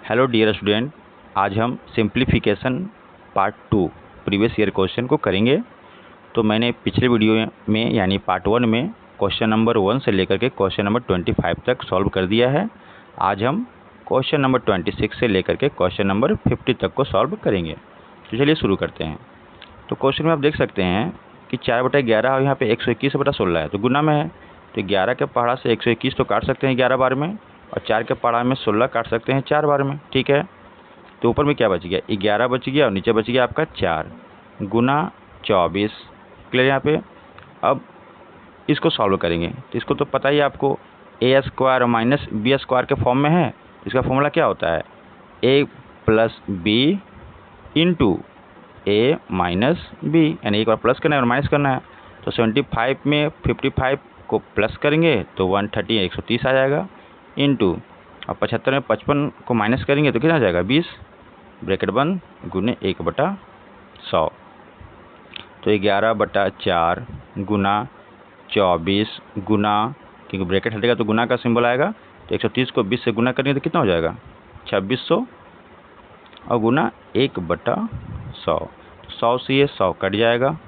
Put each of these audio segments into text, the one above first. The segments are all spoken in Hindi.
हेलो डियर स्टूडेंट, आज हम simplification part 2 previous year question को करेंगे। तो मैंने पिछले वीडियो में यानी पार्ट 1 में क्वेश्चन नंबर 1 से लेकर के क्वेश्चन नंबर 25 तक सॉल्व कर दिया है। आज हम क्वेश्चन नंबर 26 से लेकर के क्वेश्चन नंबर 50 तक को सॉल्व करेंगे। तो चलिए शुरू करते हैं। तो क्वेश्चन में आप देख सकते हैं कि 4/11 और यहाँ पे 121/16 है, तो गुना में है। तो 11 के पहाड़ा से 121 तो काट सकते हैं 11 बार में, और 4 के पहाड़ा में 16 काट सकते हैं 4 बार में। ठीक है, तो ऊपर में क्या बच गया, 11 बच गया और नीचे बच गया आपका 4 गुना 24। क्लियर यहाँ पे। अब इसको सॉल्व करेंगे तो इसको तो पता ही है आपको, a² माइनस b² के फॉर्म में है। इसका फॉर्मूला क्या होता है, a plus B into a minus B, यानी एक बार प्लस करना है और माइनस करना है। तो 75 में 55 को प्लस करेंगे तो 130 130 आ जाएगा, इंटू और 75 में 55 को माइनस करेंगे तो कितना आ जाएगा 20, ब्रैकेट बंद, गुने 1/100। तो 11/4 गुना 24 गुना, क्योंकि ब्रैकेट हटेगा तो गुना का सिंबल आएगा, तो 130 को 20 से गुना करेंगे तो कितना हो जाएगा 2600, और गुना 1/100। 100 से ये 100 कट जाएगा।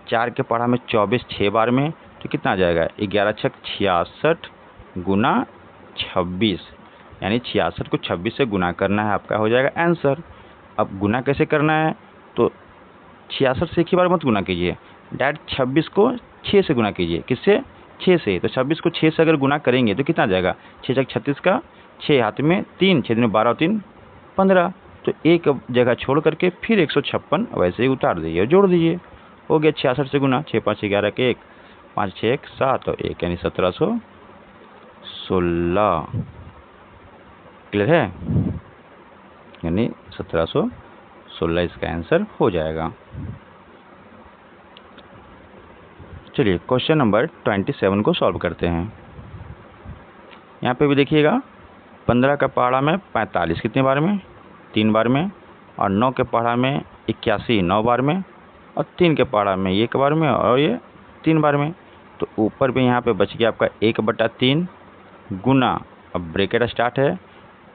4 के पहाड़ा में 24 6 बार में, तो कितना आ जाएगा 11 छक 66 गुना 26, यानी 66 को 26 से गुना करना है, आपका हो जाएगा आंसर। अब गुना कैसे करना है, तो 66 से एक ही बार मत गुना कीजिए, डायरेक्ट 26 को 6 से गुना कीजिए। किससे, 6 से। तो 26 को 6 से अगर गुना करेंगे तो कितना आ जाएगा 6 छक 36 का 6 हाथ में 3, 6 में 12 और 3 15। तो एक जगह छोड़ करके फिर 156 वैसे ही उतार दीजिए और जोड़ दीजिए, हो गया 66 से गुना। 6 5 11 के 1, 5 6 1 7 और 1 यानी 1716। क्लियर है, यानी 1716 इसका आंसर हो जाएगा। चलिए क्वेश्चन नंबर 27 को सॉल्व करते हैं। यहाँ पे भी देखिएगा, 15 का पहाड़ा में 45 कितने बार में, 3 बार में, और 9 के पहाड़ा में 81 9 बार में, और 3 के पहाड़ा में 1 बार में, और ये 3 बार में। तो ऊपर पे यहाँ पे बच गया आपका 1/3 गुना, अब ब्रैकेट स्टार्ट है,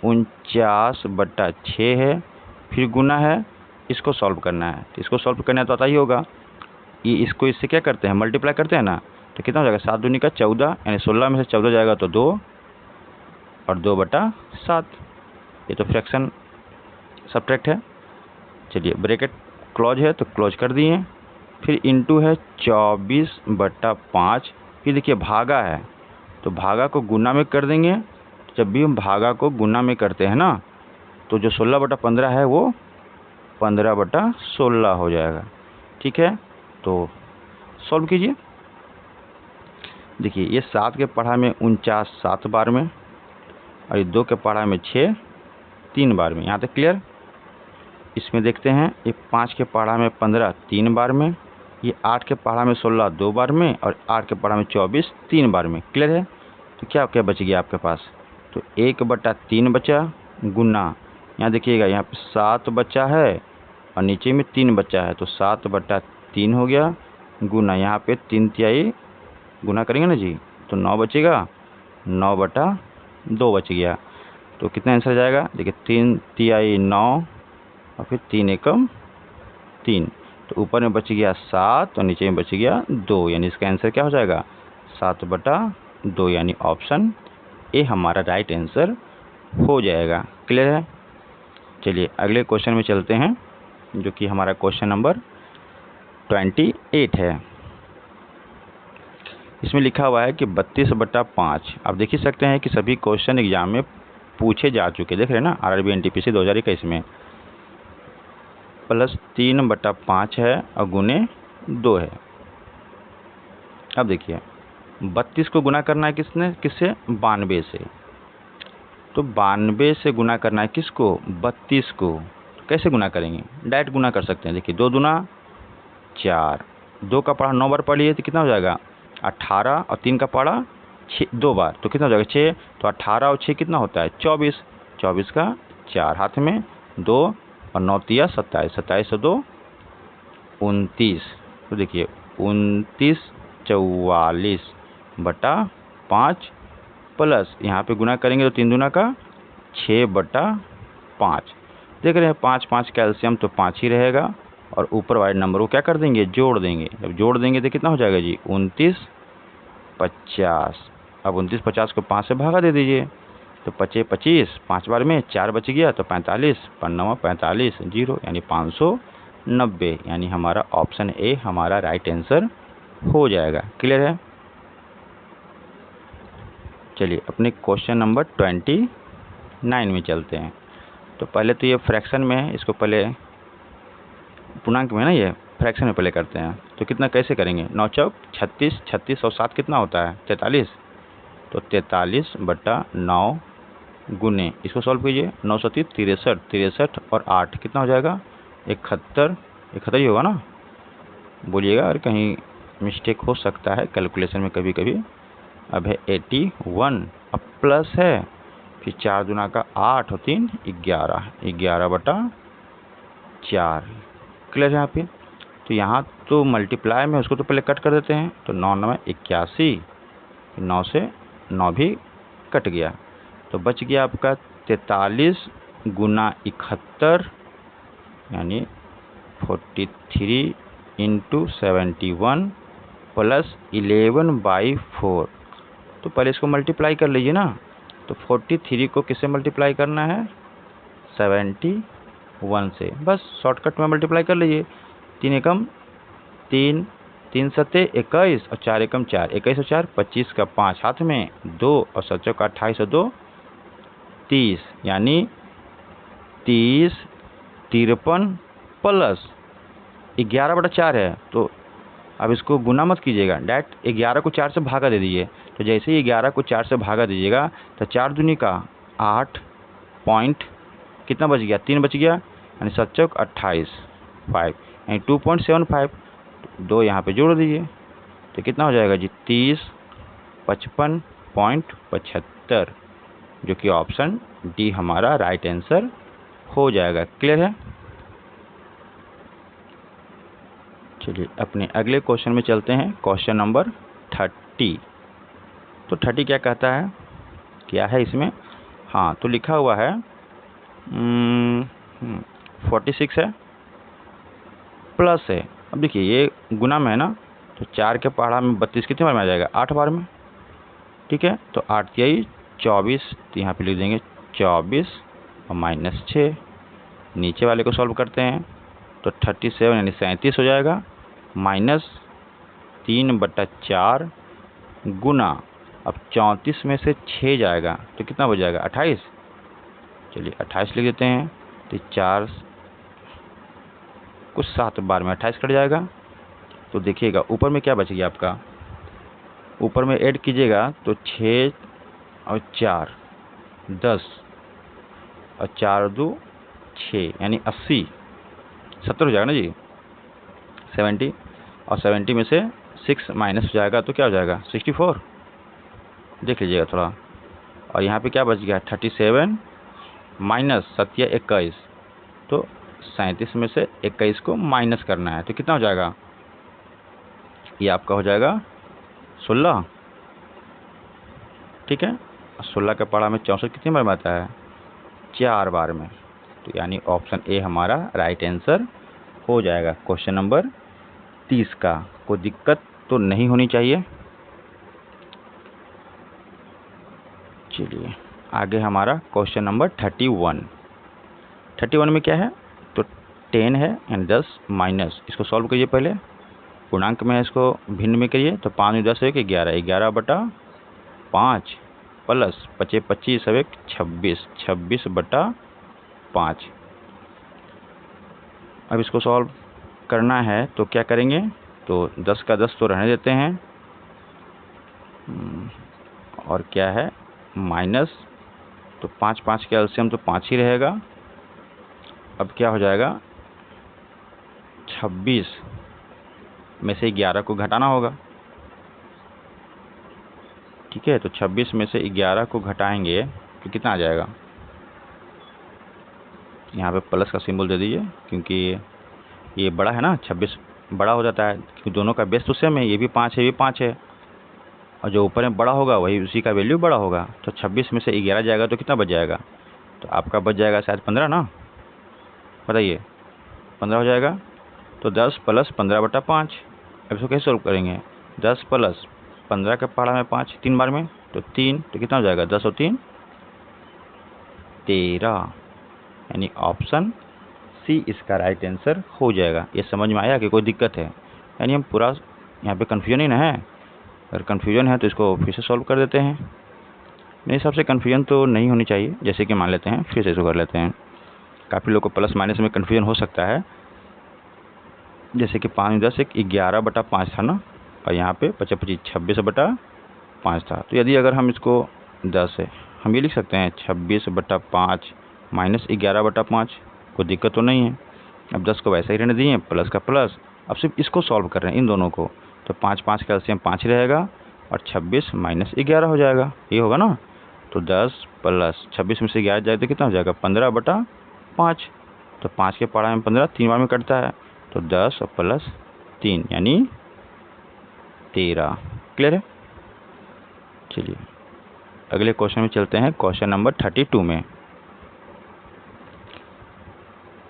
49/6 है, फिर गुना है। इसको सॉल्व करना है, तो इसको सॉल्व करना है तो आता ही होगा, ये इसको इससे क्या करते हैं मल्टीप्लाई करते हैं ना, तो कितना हो जाएगा 7 दूनी का 14, यानी 16 में से 14 जाएगा तो 2 और 2/7। ये तो फ्रैक्शन सब्ट्रैक्ट है। चलिए ब्रैकेट क्लोज है तो क्लोज कर दिए, फिर इंटू है 24/5, फिर देखिए भागा है तो भागा को गुना में कर देंगे। जब भी हम भागा को गुना में करते हैं ना, तो जो 16/15 है वो 15/16 हो जाएगा। ठीक है, तो सॉल्व कीजिए। देखिए ये 7 के पहाड़ा में 49 7 बार में, और ये 2 के पहाड़ा में 6 3 बार में। यहाँ तक क्लियर। इसमें देखते हैं, ये 5 के पहाड़ा में 15 3 बार में, ये 8 के पहाड़ा में 16 2 बार में, और 8 के पहाड़ा में 24 3 बार में। क्लियर है। तो क्या क्या बच गया आपके पास, तो 1/3 बचा गुना, यहाँ देखिएगा यहाँ पे 7 बचा है और नीचे में 3 बचा है, तो 7/3 हो गया, गुना यहाँ पे 3 तिहाई गुना करेंगे ना जी, तो 9 बचेगा, 9/2 बच गया। तो कितना आंसर जाएगा, देखिए 3 तिहाई 9 और फिर 3 एकम 3, तो ऊपर में बच गया 7 और नीचे में बच गया 2, यानी इसका आंसर क्या हो जाएगा 7/2, यानी ऑप्शन ए हमारा राइट आंसर हो जाएगा। क्लियर है। चलिए अगले क्वेश्चन में चलते हैं, जो कि हमारा क्वेश्चन नंबर 28 है। इसमें लिखा हुआ है कि 32/5। आप देख ही सकते हैं कि सभी क्वेश्चन एग्जाम में पूछे जा चुके, देख रहे हैं ना, RRB NTPC 2021 में +3/5 है और गुने 2 है। अब देखिए 32 को गुना करना है किससे 92 से, तो 92 से गुना करना है किसको 32 को। तो कैसे गुना करेंगे, डायरेक्ट गुना कर सकते हैं। देखिए 2 दूना 4, 2 का पहाड़ा 9 बार पढ़ लिए तो कितना हो जाएगा 18, और 3 का पहाड़ा 6 2 बार, तो कितना हो जाएगा 6। तो 18 और 6 कितना होता है 24, 24 का 4 हाथ में 2 और 9 तिया 27, 27 और 2 29। तो देखिए 29 44/5 प्लस यहाँ पे गुना करेंगे तो 3 दूना का 6/2, 5। देख रहे हैं 5 5 कैल्शियम तो 5 ही रहेगा, और ऊपर वाले नंबर को क्या कर देंगे, जोड़ देंगे। जब जोड़ देंगे तो कितना हो जाएगा जी, 29 50। अब 29 50 को 5 से भागा दे दीजिए, तो 25 25, 5 बार में 4 बच गया, तो 45 9 45 0, यानी 590, यानी हमारा ऑप्शन ए हमारा राइट आंसर हो जाएगा। क्लियर है। चलिए अपने क्वेश्चन नंबर 29 में चलते हैं। तो पहले तो ये फ्रैक्शन में है, इसको पहले पूर्णांक में ना, ये फ्रैक्शन में पहले करते हैं। तो कितना कैसे करेंगे, 9 चौक 36, 36 और 7 कितना होता है 43, तो 43/9 गुने, इसको सॉल्व कीजिए, 9 7 63, 63 और 8 कितना हो जाएगा 71, 71 ही होगा ना, बोलिएगा अगर कहीं मिस्टेक हो सकता है कैलकुलेशन में कभी कभी। अब है 81, अब प्लस है, फिर 4 दूना का 8 और 3 11, 11/4। क्लियर है यहाँ पे। तो यहाँ तो मल्टीप्लाई में उसको तो पहले कट कर देते हैं, तो 9 9 81, 9 से 9 भी कट गया, तो बच गया आपका 43 गुना 71, यानी 43 इंटू 71 प्लस 11/4। तो पहले इसको मल्टीप्लाई कर लीजिए ना, तो 43 को किससे मल्टीप्लाई करना है, 71 से, बस शॉर्टकट में मल्टीप्लाई कर लीजिए। 3 एकम 3, 3 सत्ते 21 और 4 एकम 4, 21 और 4 25 का 5 हाथ में 2 और 7 चौका 28 और 2 30, यानी 30 53 प्लस 11/4 है। तो अब इसको गुना मत कीजिएगा, डायरेक्ट 11 को 4 से भागा दे दीजिए। तो जैसे ही 11 को 4 से भागा दीजिएगा, तो 4 दूनी का 8 पॉइंट कितना बच गया, 3 बच गया, यानी 7 चौक 28 5, यानी 2.75। 2 यहाँ पे जोड़ दीजिए, तो कितना हो जाएगा जी 30 55.75, जो कि ऑप्शन डी हमारा राइट आंसर हो जाएगा। क्लियर है। चलिए अपने अगले क्वेश्चन में चलते हैं, क्वेश्चन नंबर 30। तो 30 क्या कहता है, क्या है इसमें, हाँ तो लिखा हुआ है 46 है, प्लस है। अब देखिए ये गुना में है ना, तो 4 के पहाड़ा में 32 कितने बार में आ जाएगा, 8 बार में, ठीक है। तो 8 तिहाई 24, तो यहाँ पे लिख देंगे 24 और -6। नीचे वाले को सॉल्व करते हैं, तो 37 यानी 37 हो जाएगा, -3/4 गुना, अब 34 में से 6 जाएगा तो कितना हो जाएगा 28। चलिए 28 लिख देते हैं, तो 4 कुछ 7 बार में 28 कट जाएगा। तो देखिएगा ऊपर में क्या बच गया आपका, ऊपर में ऐड कीजिएगा तो 6 और 4 10 और 4 2 6, यानी 80, 70 हो जाएगा ना जी, 70, और 70 में से 6 माइनस हो जाएगा तो क्या हो जाएगा 64, देख लीजिएगा थोड़ा। और यहाँ पे क्या बच गया 37 माइनस 7 या 21, तो 37 में से 21 को माइनस करना है, तो कितना हो जाएगा, ये आपका हो जाएगा 16, ठीक है। 16 के पहाड़ा में 64 कितनी बार में आता है, 4 बार में, तो यानी ऑप्शन ए हमारा राइट आंसर हो जाएगा। क्वेश्चन नंबर 30 का कोई दिक्कत तो नहीं होनी चाहिए। चलिए आगे हमारा क्वेश्चन नंबर 31। 31 में क्या है, तो 10 है एंड 10 माइनस, इसको सॉल्व करिए पहले, पूर्णांक में है इसको भिन्न में करिए, तो 5 10 1 11, 11/5 प्लस 25 25 1 26, 26/5। अब इसको सॉल्व करना है तो क्या करेंगे, तो 10 का 10 तो रहने देते हैं, और क्या है माइनस, तो 5 5 के एलसीएम तो 5 ही रहेगा। अब क्या हो जाएगा 26 में से 11 को घटाना होगा, ठीक है। तो 26 में से 11 को घटाएंगे तो कितना आ जाएगा, यहाँ पे प्लस का सिंबल दे दीजिए, क्योंकि ये बड़ा है ना, 26 बड़ा हो जाता है, क्योंकि दोनों का बेस तो सेम है, ये भी 5 है ये 5 है, और जो ऊपर में बड़ा होगा वही उसी का वैल्यू बड़ा होगा। तो 26 में से 11 जाएगा तो कितना बच जाएगा, तो आपका बच जाएगा शायद 15 ना, बताइए 15 हो जाएगा। तो 10 प्लस 15/5। अब इसको कैसे सोल्व करेंगे, 10 प्लस 15 के पहाड़ा में 5 3 बार में तो 3, तो कितना हो जाएगा 10 और 3 13, यानी ऑप्शन सी इसका राइट आंसर हो जाएगा। ये समझ में आया कि कोई दिक्कत है, यानी हम पूरा यहाँ पे कन्फ्यूजन ही ना है, अगर कन्फ्यूजन है तो इसको फिर से सॉल्व कर देते हैं। मेरे हिसाब से कन्फ्यूजन तो नहीं होनी चाहिए, जैसे कि मान लेते हैं फिर से इसको कर लेते हैं। काफ़ी लोग को प्लस माइनस में कन्फ्यूजन हो सकता है, जैसे कि 5 10 एक 11/5 था ना, और यहाँ पे 25 25 26/5 था। तो यदि अगर हम इसको 10 है, हम ये लिख सकते हैं 26/5 माइनस 11/5, कोई दिक्कत तो नहीं है। अब 10 को वैसे ही रहने दिए, प्लस का प्लस, अब सिर्फ इसको सॉल्व कर रहे हैं इन दोनों को। तो 5 5 का एलसीएम 5 रहेगा और 26 माइनस 11 हो जाएगा, ये होगा ना। तो 10 प्लस 26 में से 11 जाए तो कितना हो जाएगा 15/5। तो 5 के पहाड़ा में 15 3 बार में कटता है, तो 10 और प्लस 3 यानी 13। क्लियर है। चलिए अगले क्वेश्चन में चलते हैं, क्वेश्चन नंबर 32 में।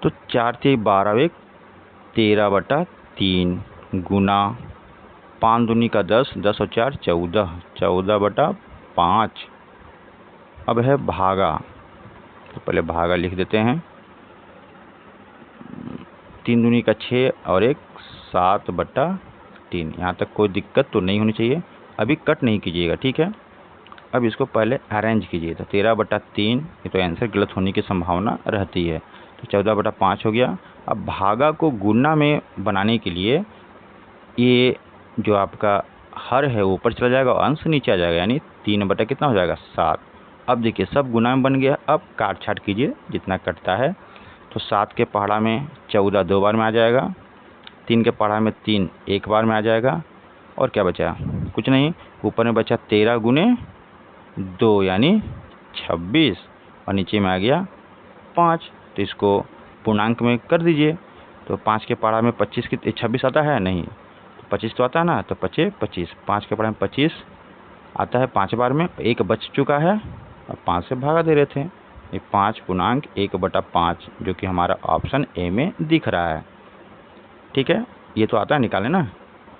तो 4 3 12 1 13/3 गुना 5 दूनी का 10 10 और 4 14 14/5। अब है भागा, तो पहले भागा लिख देते हैं। 3 दूनी का 6 और 1 7/3। यहाँ तक कोई दिक्कत तो नहीं होनी चाहिए, अभी कट नहीं कीजिएगा, ठीक है। अब इसको पहले अरेंज कीजिए, तो 13/3, ये तो आंसर गलत होने की संभावना रहती है, तो 14/5 हो गया। अब भागा को गुना में बनाने के लिए ये जो आपका हर है ऊपर चला जाएगा और अंश नीचे आ जाएगा, यानी 3 कितना हो जाएगा 7। अब देखिए सब गुना में बन गया, अब काट छाट कीजिए जितना कटता है। तो 7 के पहाड़ा में 14 2 बार में आ जाएगा, 3 के पहाड़ा में 3 1 बार में आ जाएगा, और क्या बचा कुछ नहीं, ऊपर में बचा 13 गुने 2 यानी 26, और नीचे में आ गया 5। तो इसको पूर्णांक में कर दीजिए। तो 5 के पहाड़ा में 25 की 26 आता है नहीं, तो 25 तो आता है ना, तो 25 25 5 के पहाड़ा में 25 आता है 5 बार में, 1 बच चुका है और 5 से भागा दे रहे थे। ये 5 पूर्णांक 1/5 जो कि हमारा ऑप्शन ए में दिख रहा है, ठीक है। ये तो आता है निकाले ना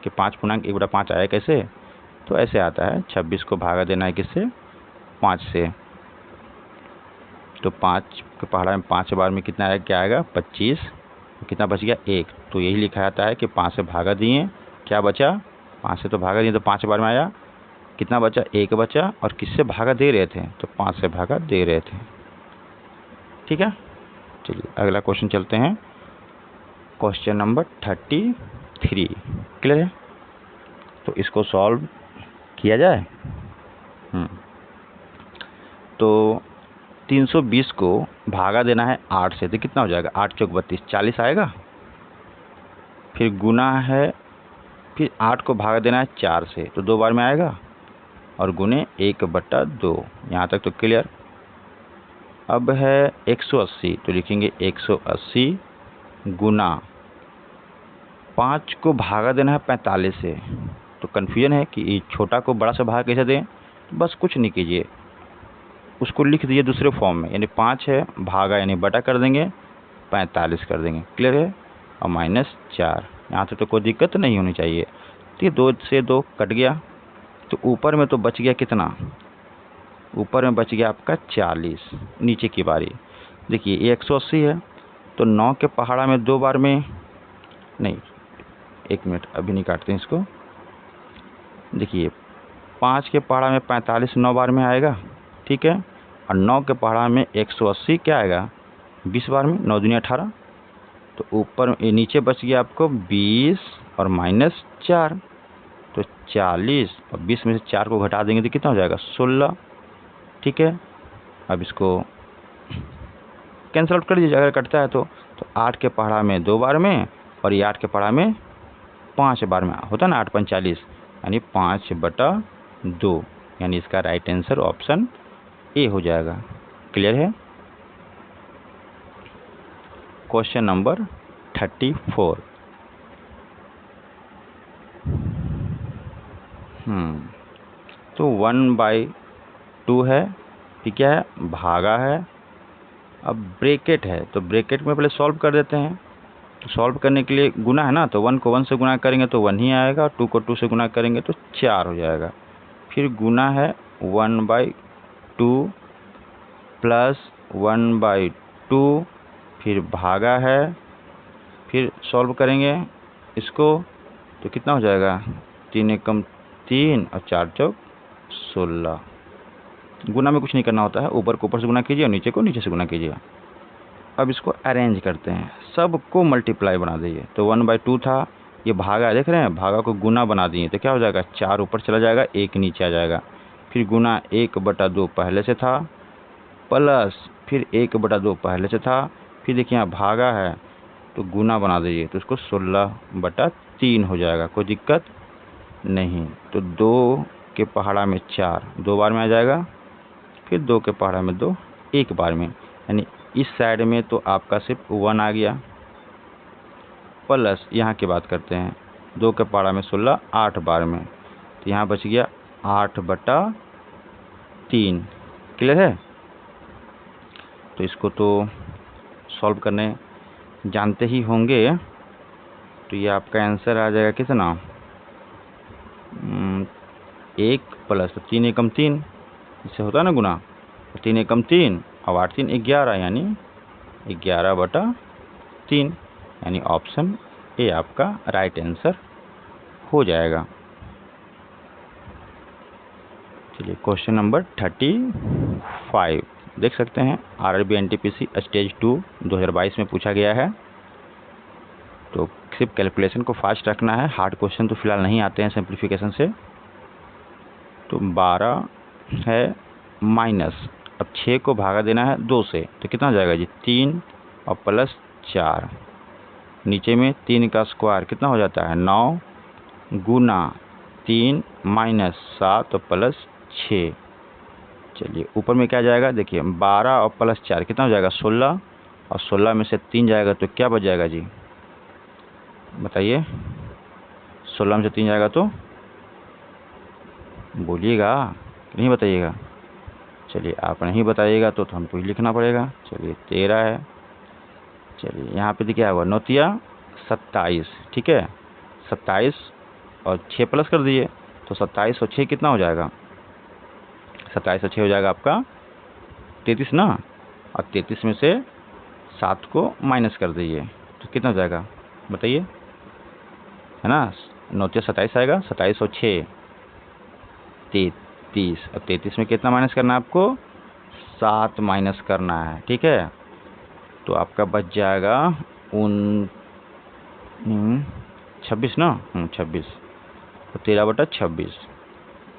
कि 5 पूर्णांक 1/5 आया कैसे, तो ऐसे आता है। 26 को भागा देना है किससे 5 से, तो 5 के पहाड़ा में 5 बार में कितना आएगा, क्या आएगा 25, कितना बच गया 1। तो यही लिखा जाता है कि 5 से भागा दिए, क्या बचा 5 से तो भागा दिए तो 5 बार में आया, कितना बचा 1 बचा, और किससे भागा दे रहे थे तो 5 से भागा दे रहे थे, ठीक है। चलिए अगला क्वेश्चन चलते हैं, क्वेश्चन नंबर 33। क्लियर है, तो इसको सॉल्व किया जाए। तो 320 को भागा देना है 8 से, तो कितना हो जाएगा 8 चौक 32 40 आएगा। फिर गुना है, फिर 8 को भागा देना है 4 से, तो 2 बार में आएगा, और गुने 1/2। यहाँ तक तो क्लियर। अब है 180, तो लिखेंगे 180 गुना 5 को भागा देना है 45 से। तो कन्फ्यूजन है कि छोटा को बड़ा से भागा कैसे दें, तो बस कुछ नहीं कीजिए, उसको लिख दीजिए दूसरे फॉर्म में, यानी 5 है भागा यानी बटा कर देंगे 45 कर देंगे। क्लियर है, और -4। यहाँ से तो कोई दिक्कत नहीं होनी चाहिए। तो ये 2 से 2 कट गया, तो ऊपर में तो बच गया कितना, ऊपर में बच गया आपका 40। नीचे की बारी देखिए, ये 180 है, तो 9 के पहाड़ा में 2 बार में नहीं, 1 मिनट अभी नहीं काटते हैं इसको। देखिए 5 के पहाड़ा में 45 9 बार में आएगा, ठीक है, और 9 के पहाड़ा में 180 क्या आएगा 20 बार में, 9 दूनी 18। तो ऊपर नीचे बच गया आपको 20 और -4, तो 40 और 20 में से 4 को घटा देंगे तो कितना हो जाएगा 16, ठीक है। अब इसको कैंसिल आउट कर दीजिए अगर कटता है तो 8 के पहाड़ा में 2 बार में, और ये 8 के पहाड़ा में 5 बार में होता ना 8 5 40, यानी 5/2, यानी इसका राइट आंसर ऑप्शन ए हो जाएगा। क्लियर है। Question number 34। तो 1/2 है, फिर क्या है भागा है, अब ब्रैकेट है तो ब्रैकेट में पहले सॉल्व कर देते हैं। तो सॉल्व करने के लिए गुना है ना, तो 1 को 1 से गुना करेंगे तो 1 ही आएगा, 2 को 2 से गुना करेंगे तो 4 हो जाएगा। फिर गुना है 1/2 प्लस 1/2, फिर भागा है, फिर सॉल्व करेंगे इसको तो कितना हो जाएगा, 3 एकम 3 और 4 चौक 16। गुना में कुछ नहीं करना होता है, ऊपर को ऊपर से गुना कीजिए और नीचे को नीचे से गुना कीजिए। अब इसको अरेंज करते हैं, सबको मल्टीप्लाई बना दीजिए। तो 1/2 था, ये भागा देख रहे हैं, भागा को गुना बना दिए तो क्या हो जाएगा, 4 ऊपर चला जाएगा, 1 नीचे आ जाएगा। फिर गुना 1/2 पहले से था, प्लस फिर 1/2 पहले से था, फिर देखिए यहाँ भागा है तो गुना बना दीजिए तो इसको 16/3 हो जाएगा, कोई दिक्कत नहीं। तो 2 के पहाड़ा में 4 2 बार में आ जाएगा, फिर 2 के पहाड़ा में 2 एक बार में, यानी इस साइड में तो आपका सिर्फ 1 आ गया। प्लस यहाँ की बात करते हैं, 2 के पहाड़ा में 16 8 बार में, तो यहाँ बच गया 8/3। क्लियर है। तो इसको तो सॉल्व करने जानते ही होंगे, तो ये आपका आंसर आ जाएगा कितना, 1 प्लस 3 एकम 3, इससे होता है ना गुना, 3 एकम 3 और 8 3 11, यानी 11/3, यानी ऑप्शन ए आपका राइट आंसर हो जाएगा। चलिए क्वेश्चन नंबर 35 देख सकते हैं, आरआरबी एनटीपीसी स्टेज 2 2022 में पूछा गया है। तो सिर्फ कैलकुलेशन को फास्ट रखना है, हार्ड क्वेश्चन तो फिलहाल नहीं आते हैं सिंप्लीफिकेशन से। तो 12 है माइनस, अब 6 को भागा देना है 2 से, तो कितना हो जाएगा जी, 3 और प्लस 4, नीचे में 3 का स्क्वायर कितना हो जाता है 9, गुना 3 माइनस 7 और प्लस 6। चलिए ऊपर में क्या जाएगा, देखिए 12 और प्लस 4 कितना हो जाएगा 16, और 16 में से 3 जाएगा तो क्या बच जाएगा जी, बताइए। 16 में से 3 जाएगा तो बोलिएगा कि नहीं बताइएगा। चलिए आप नहीं बताइएगा तो हमको ही लिखना पड़ेगा। चलिए 13 है। चलिए यहाँ पे क्या हुआ, 9 तिया 27, ठीक है, 27 और 6 प्लस कर दीजिए तो 27 और 6 कितना हो जाएगा, 27 और 6 हो जाएगा आपका 33 ना, और 33 में से 7 को माइनस कर दीजिए तो कितना हो जाएगा बताइए, है ना। 9 तिया 27 आएगा, 27 और 6 33, और 33 में कितना माइनस करना है आपको, 7 माइनस करना है, ठीक है। तो आपका बच जाएगा 26 ना, 26, तो 13/26।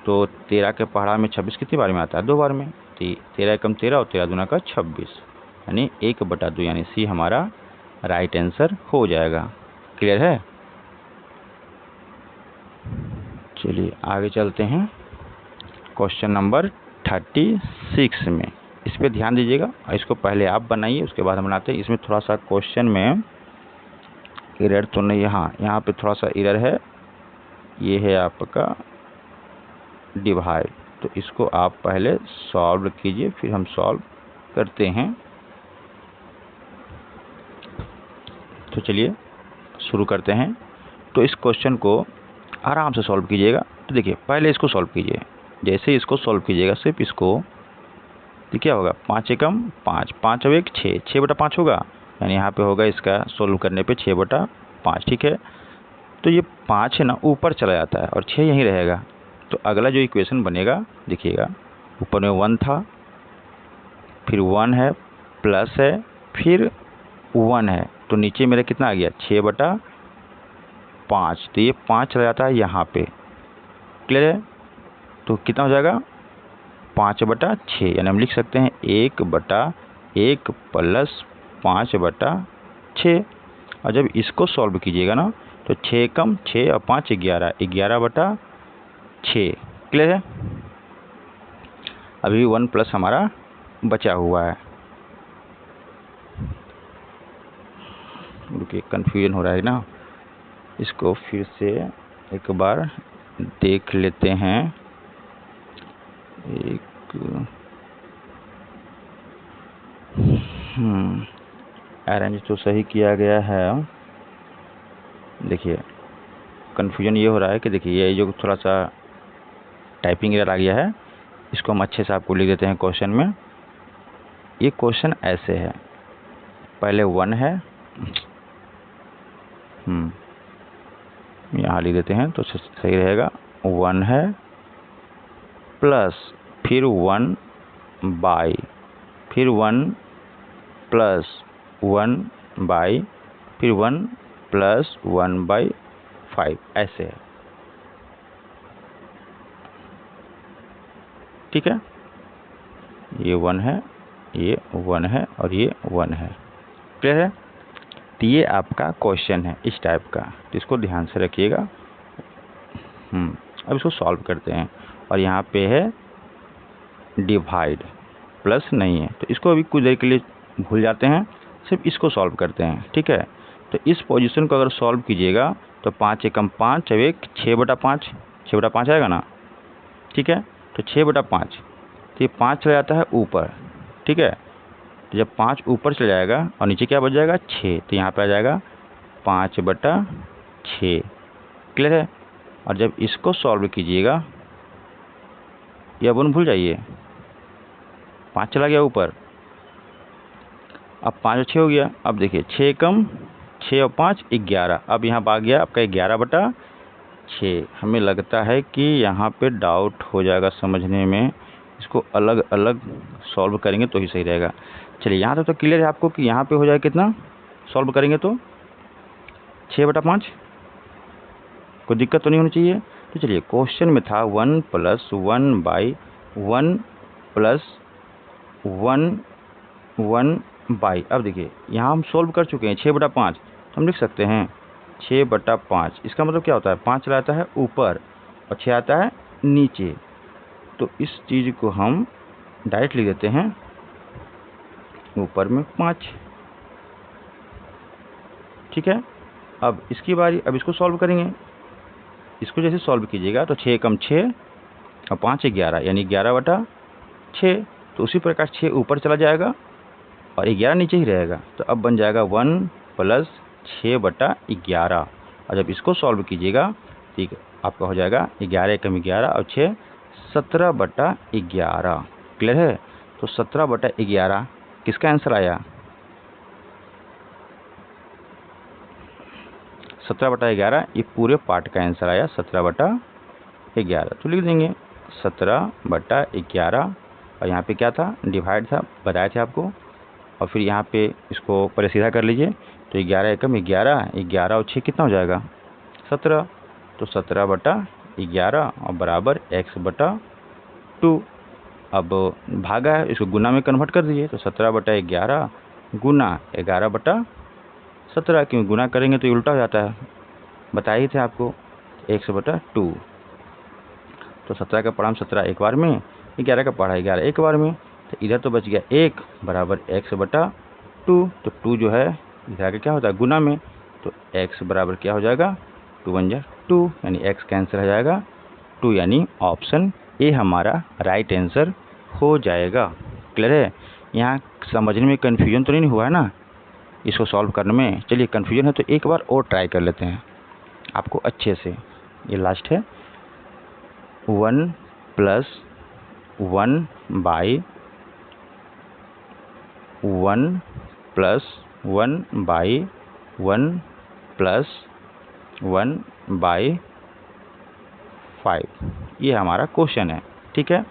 तो 13 के पहाड़ा में 26 कितनी बार में आता है, 2 बार में, 13 एकम 13 और 13 दूना का 26, यानी 1/2, यानी सी हमारा राइट आंसर हो जाएगा। क्लियर है। चलिए आगे चलते हैं क्वेश्चन नंबर 36 में, इस पे ध्यान दीजिएगा, इसको पहले आप बनाइए उसके बाद हम बनाते हैं। इसमें थोड़ा सा क्वेश्चन में एरर तो नहीं, यहाँ पे थोड़ा सा एरर है, ये है आपका डिवाइड, तो इसको आप पहले सॉल्व कीजिए फिर हम सॉल्व करते हैं। तो चलिए शुरू करते हैं। तो इस क्वेश्चन को आराम से सॉल्व कीजिएगा। तो देखिए पहले इसको सॉल्व कीजिए, जैसे इसको सॉल्व कीजिएगा सिर्फ इसको, तो क्या होगा, 5 एकम 5, 5 और 1 6, 6/5 होगा, यानी यहाँ पे होगा इसका सोल्व करने पे 6/5, ठीक है। तो ये 5 है ना ऊपर चला जाता है और 6 यहीं रहेगा। तो अगला जो इक्वेशन बनेगा देखिएगा, ऊपर में 1 था, फिर 1 है, प्लस है, फिर 1 है, तो नीचे मेरा कितना आ गया 6/5, तो ये 5 चला जाता है यहाँ पे। क्लियर है। तो कितना हो जाएगा 5/6, यानी हम लिख सकते हैं 1/1 प्लस 5/6। और जब इसको सॉल्व कीजिएगा ना तो 6 एकम 6 और 5 11, 11/6। क्लियर है। अभी 1 प्लस हमारा बचा हुआ है, रुकिए कन्फ्यूजन हो रहा है ना, इसको फिर से एक बार देख लेते हैं। एक अरेंज तो सही किया गया है। देखिए कन्फ्यूजन ये हो रहा है कि देखिए ये जो थोड़ा सा टाइपिंग एरर आ गया है, इसको हम अच्छे से आपको लिख देते हैं क्वेश्चन में। ये क्वेश्चन ऐसे है, पहले 1 है, यहाँ लिख देते हैं तो सही रहेगा। 1 है प्लस फिर 1 बाई, फिर 1 प्लस 1 बाई, फिर 1 प्लस 1/5 ऐसे है। ठीक है, ये 1 है, ये 1 है और ये 1 है। क्लियर है? तो ये आपका क्वेश्चन है इस टाइप का, तो इसको ध्यान से रखिएगा। अब इसको सॉल्व करते हैं। और यहाँ पे है डिवाइड, प्लस नहीं है, तो इसको अभी कुछ देर के लिए भूल जाते हैं, सिर्फ इसको सॉल्व करते हैं। ठीक है, तो इस पोजीशन को अगर सॉल्व कीजिएगा तो 5 एकम 5, अब एक 6/5, 6/5 आएगा ना। ठीक है, तो 6/5, तो ये 5 चला जाता है ऊपर। ठीक है, तो जब 5 ऊपर चला जाएगा और नीचे क्या बच जाएगा 6, तो यहाँ पे आ जाएगा 5/6। क्लियर है? और जब इसको सॉल्व कीजिएगा, ये अपन भूल जाइए, 5 चला गया ऊपर, अब 5 और 6 हो गया। अब देखिए 6 एकम 6 और 5 11, अब यहाँ आ गया आपका 11/6। हमें लगता है कि यहाँ पे डाउट हो जाएगा समझने में, इसको अलग अलग सॉल्व करेंगे तो ही सही रहेगा। चलिए यहाँ तो क्लियर है आपको कि यहाँ पे हो जाएगा कितना, सॉल्व करेंगे तो 6/5, कोई दिक्कत तो नहीं होनी चाहिए। तो चलिए क्वेश्चन में था 1 + 1/1 + 1/1। अब देखिए यहाँ हम सोल्व कर चुके हैं 6/5, तो हम लिख सकते हैं 6/5। इसका मतलब क्या होता है, 5 चला आता है ऊपर और 6 आता है नीचे, तो इस चीज़ को हम डायरेक्ट लिख देते हैं ऊपर में 5। ठीक है, अब इसकी बारी, अब इसको सॉल्व करेंगे। इसको जैसे सॉल्व कीजिएगा तो 6 एकम 6 और 5 11, यानी 11/6। तो उसी प्रकार 6 ऊपर चला जाएगा और 11 नीचे ही रहेगा, तो अब बन जाएगा 1 + 6/11। और जब इसको सॉल्व कीजिएगा ठीक है, आपका हो जाएगा 11 एकम 11 और 6 17/11। क्लियर है? तो 17/11 किसका आंसर आया, 17/11, ये पूरे पार्ट का आंसर आया 17/11। तो लिख देंगे 17/11, और यहाँ पे क्या था, डिवाइड था, बताए थे आपको। और फिर यहाँ पे इसको पहले सीधा कर लीजिए, तो 11 एकम 11, 11 और 6 कितना हो जाएगा 17, तो 17/11 और बराबर x/2। अब भागा है, इसको गुना में कन्वर्ट कर दीजिए, तो 17/11 गुना 11/17, क्योंकि गुना करेंगे तो उल्टा हो जाता है, बताए ही थे आपको, x/2। तो 17 का पढ़ा 17 एक बार में, 11 का पढ़ा 11 एक बार में, तो इधर तो बच गया 1 बराबर x/2। तो 2 जो है इधर आगे क्या होता है गुना में, तो x बराबर क्या हो जाएगा 2 × 2, यानी x का आंसर हो जाएगा 2, यानी ऑप्शन ए हमारा राइट आंसर हो जाएगा। क्लियर है? यहाँ समझने में कन्फ्यूजन तो नहीं हुआ है ना इसको सॉल्व करने में? चलिए कन्फ्यूजन है तो एक बार और ट्राई कर लेते हैं आपको अच्छे से। ये लास्ट है, 1 + 1/1 + 1/1 + 1/5, ये हमारा क्वेश्चन है। ठीक है,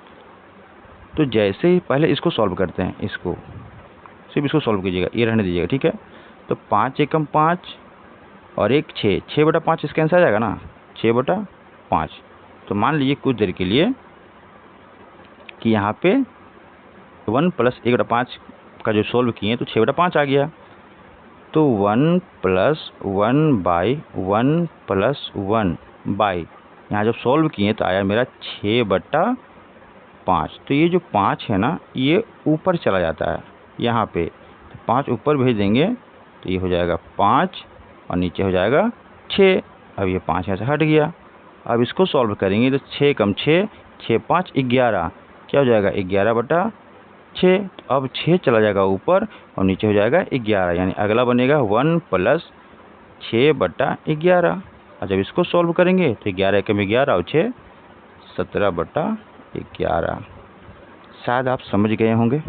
तो जैसे ही पहले इसको सॉल्व करते हैं, इसको सिर्फ इसको सॉल्व कीजिएगा, ये रहने दीजिएगा। ठीक है, तो 5 एकम 5 और एक 6, 6/5 इसका आंसर आ जाएगा ना 6/5। तो मान लीजिए कुछ देर के लिए कि यहाँ पे 1 + 1/5 का जो सोल्व किए तो 6/5 आ गया, तो 1 + 1/1 + 1/, यहाँ जब सोल्व किए तो आया मेरा 6/5। तो ये जो 5 है ना ये ऊपर चला जाता है यहाँ पे, तो 5 ऊपर भेज देंगे तो ये हो जाएगा 5 और नीचे हो जाएगा 6। अब ये 5 यहाँ से हट गया। अब इसको सॉल्व करेंगे तो 6 एकम 6, 6 × 5 = 11, क्या हो जाएगा 11/5। 6, तो अब 6 चला जाएगा ऊपर और नीचे हो जाएगा 11, यानी अगला बनेगा 1 + 6/11। और जब इसको सॉल्व करेंगे तो 11 एकम 11 और 6 17/11। शायद आप समझ गए होंगे।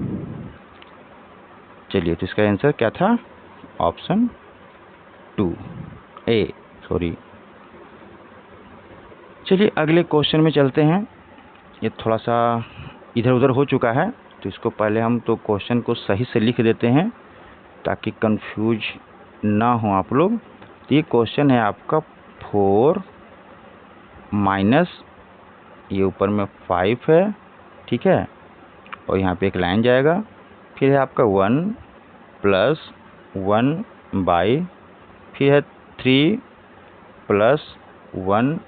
चलिए, तो इसका आंसर क्या था? ऑप्शन 2 ए, सॉरी। चलिए अगले क्वेश्चन में चलते हैं। ये थोड़ा सा इधर उधर हो चुका है, तो इसको पहले हम तो क्वेश्चन को सही से लिख देते हैं ताकि कंफ्यूज ना हो आप लोग। तो ये क्वेश्चन है आपका 4 माइनस, ये ऊपर में 5 है, ठीक है, और यहाँ पे एक लाइन जाएगा, फिर है आपका 1 + 1/, फिर है 3 + 1/,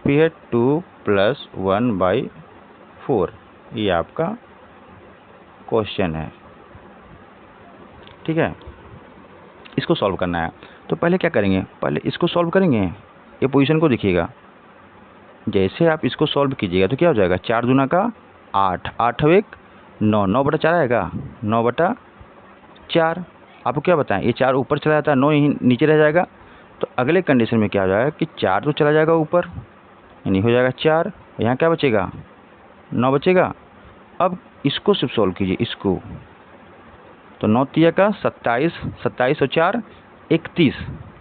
फिर है 2 + 1/4। ये आपका क्वेश्चन है, ठीक है। इसको सॉल्व करना है, तो पहले क्या करेंगे? पहले इसको सॉल्व करेंगे। ये पोजीशन को देखिएगा, जैसे आप इसको सॉल्व कीजिएगा तो क्या हो जाएगा? 4 दूना का 8, 8 और 1 9, 9/4 आएगा, 9/4। आपको क्या बताएं, ये 4 ऊपर चला जाता है, 9 यहीं नीचे रह जाएगा। तो अगले कंडीशन में क्या हो जाएगा कि 4 तो चला जाएगा ऊपर, यानी हो जाएगा 4, यहाँ क्या बचेगा? 9 बचेगा। अब इसको सिर्फ सॉल्व कीजिए, इसको। तो 9 तिया का 27, 27 और 4 31,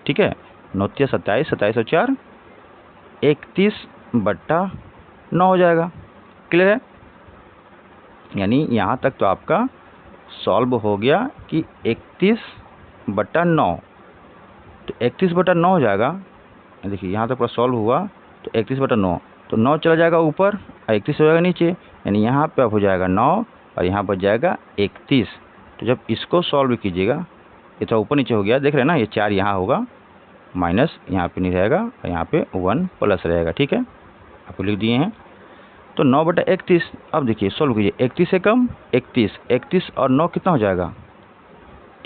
ठीक है। 9 तिया 27, 27 और 4 31/9 हो जाएगा। क्लियर है? यानी यहाँ तक तो आपका सॉल्व हो गया कि 31/9। तो 31/9 हो जाएगा। देखिए यहाँ तक पूरा सॉल्व हुआ, तो 31/9, तो 9 चला जाएगा ऊपर और 31 हो जाएगा नीचे, यानी यहाँ पे अब हो जाएगा 9 और यहाँ बच जाएगा 31। तो जब इसको सॉल्व कीजिएगा, ये थोड़ा ऊपर नीचे हो गया, देख रहे हैं ना, ये 4 यहाँ होगा, माइनस यहाँ पे नहीं रहेगा और यहाँ पे 1 प्लस रहेगा, ठीक है, आपको लिख दिए हैं। तो 9/31, अब देखिए सॉल्व कीजिए, 31 से कम 31, 31 और 9 कितना हो जाएगा?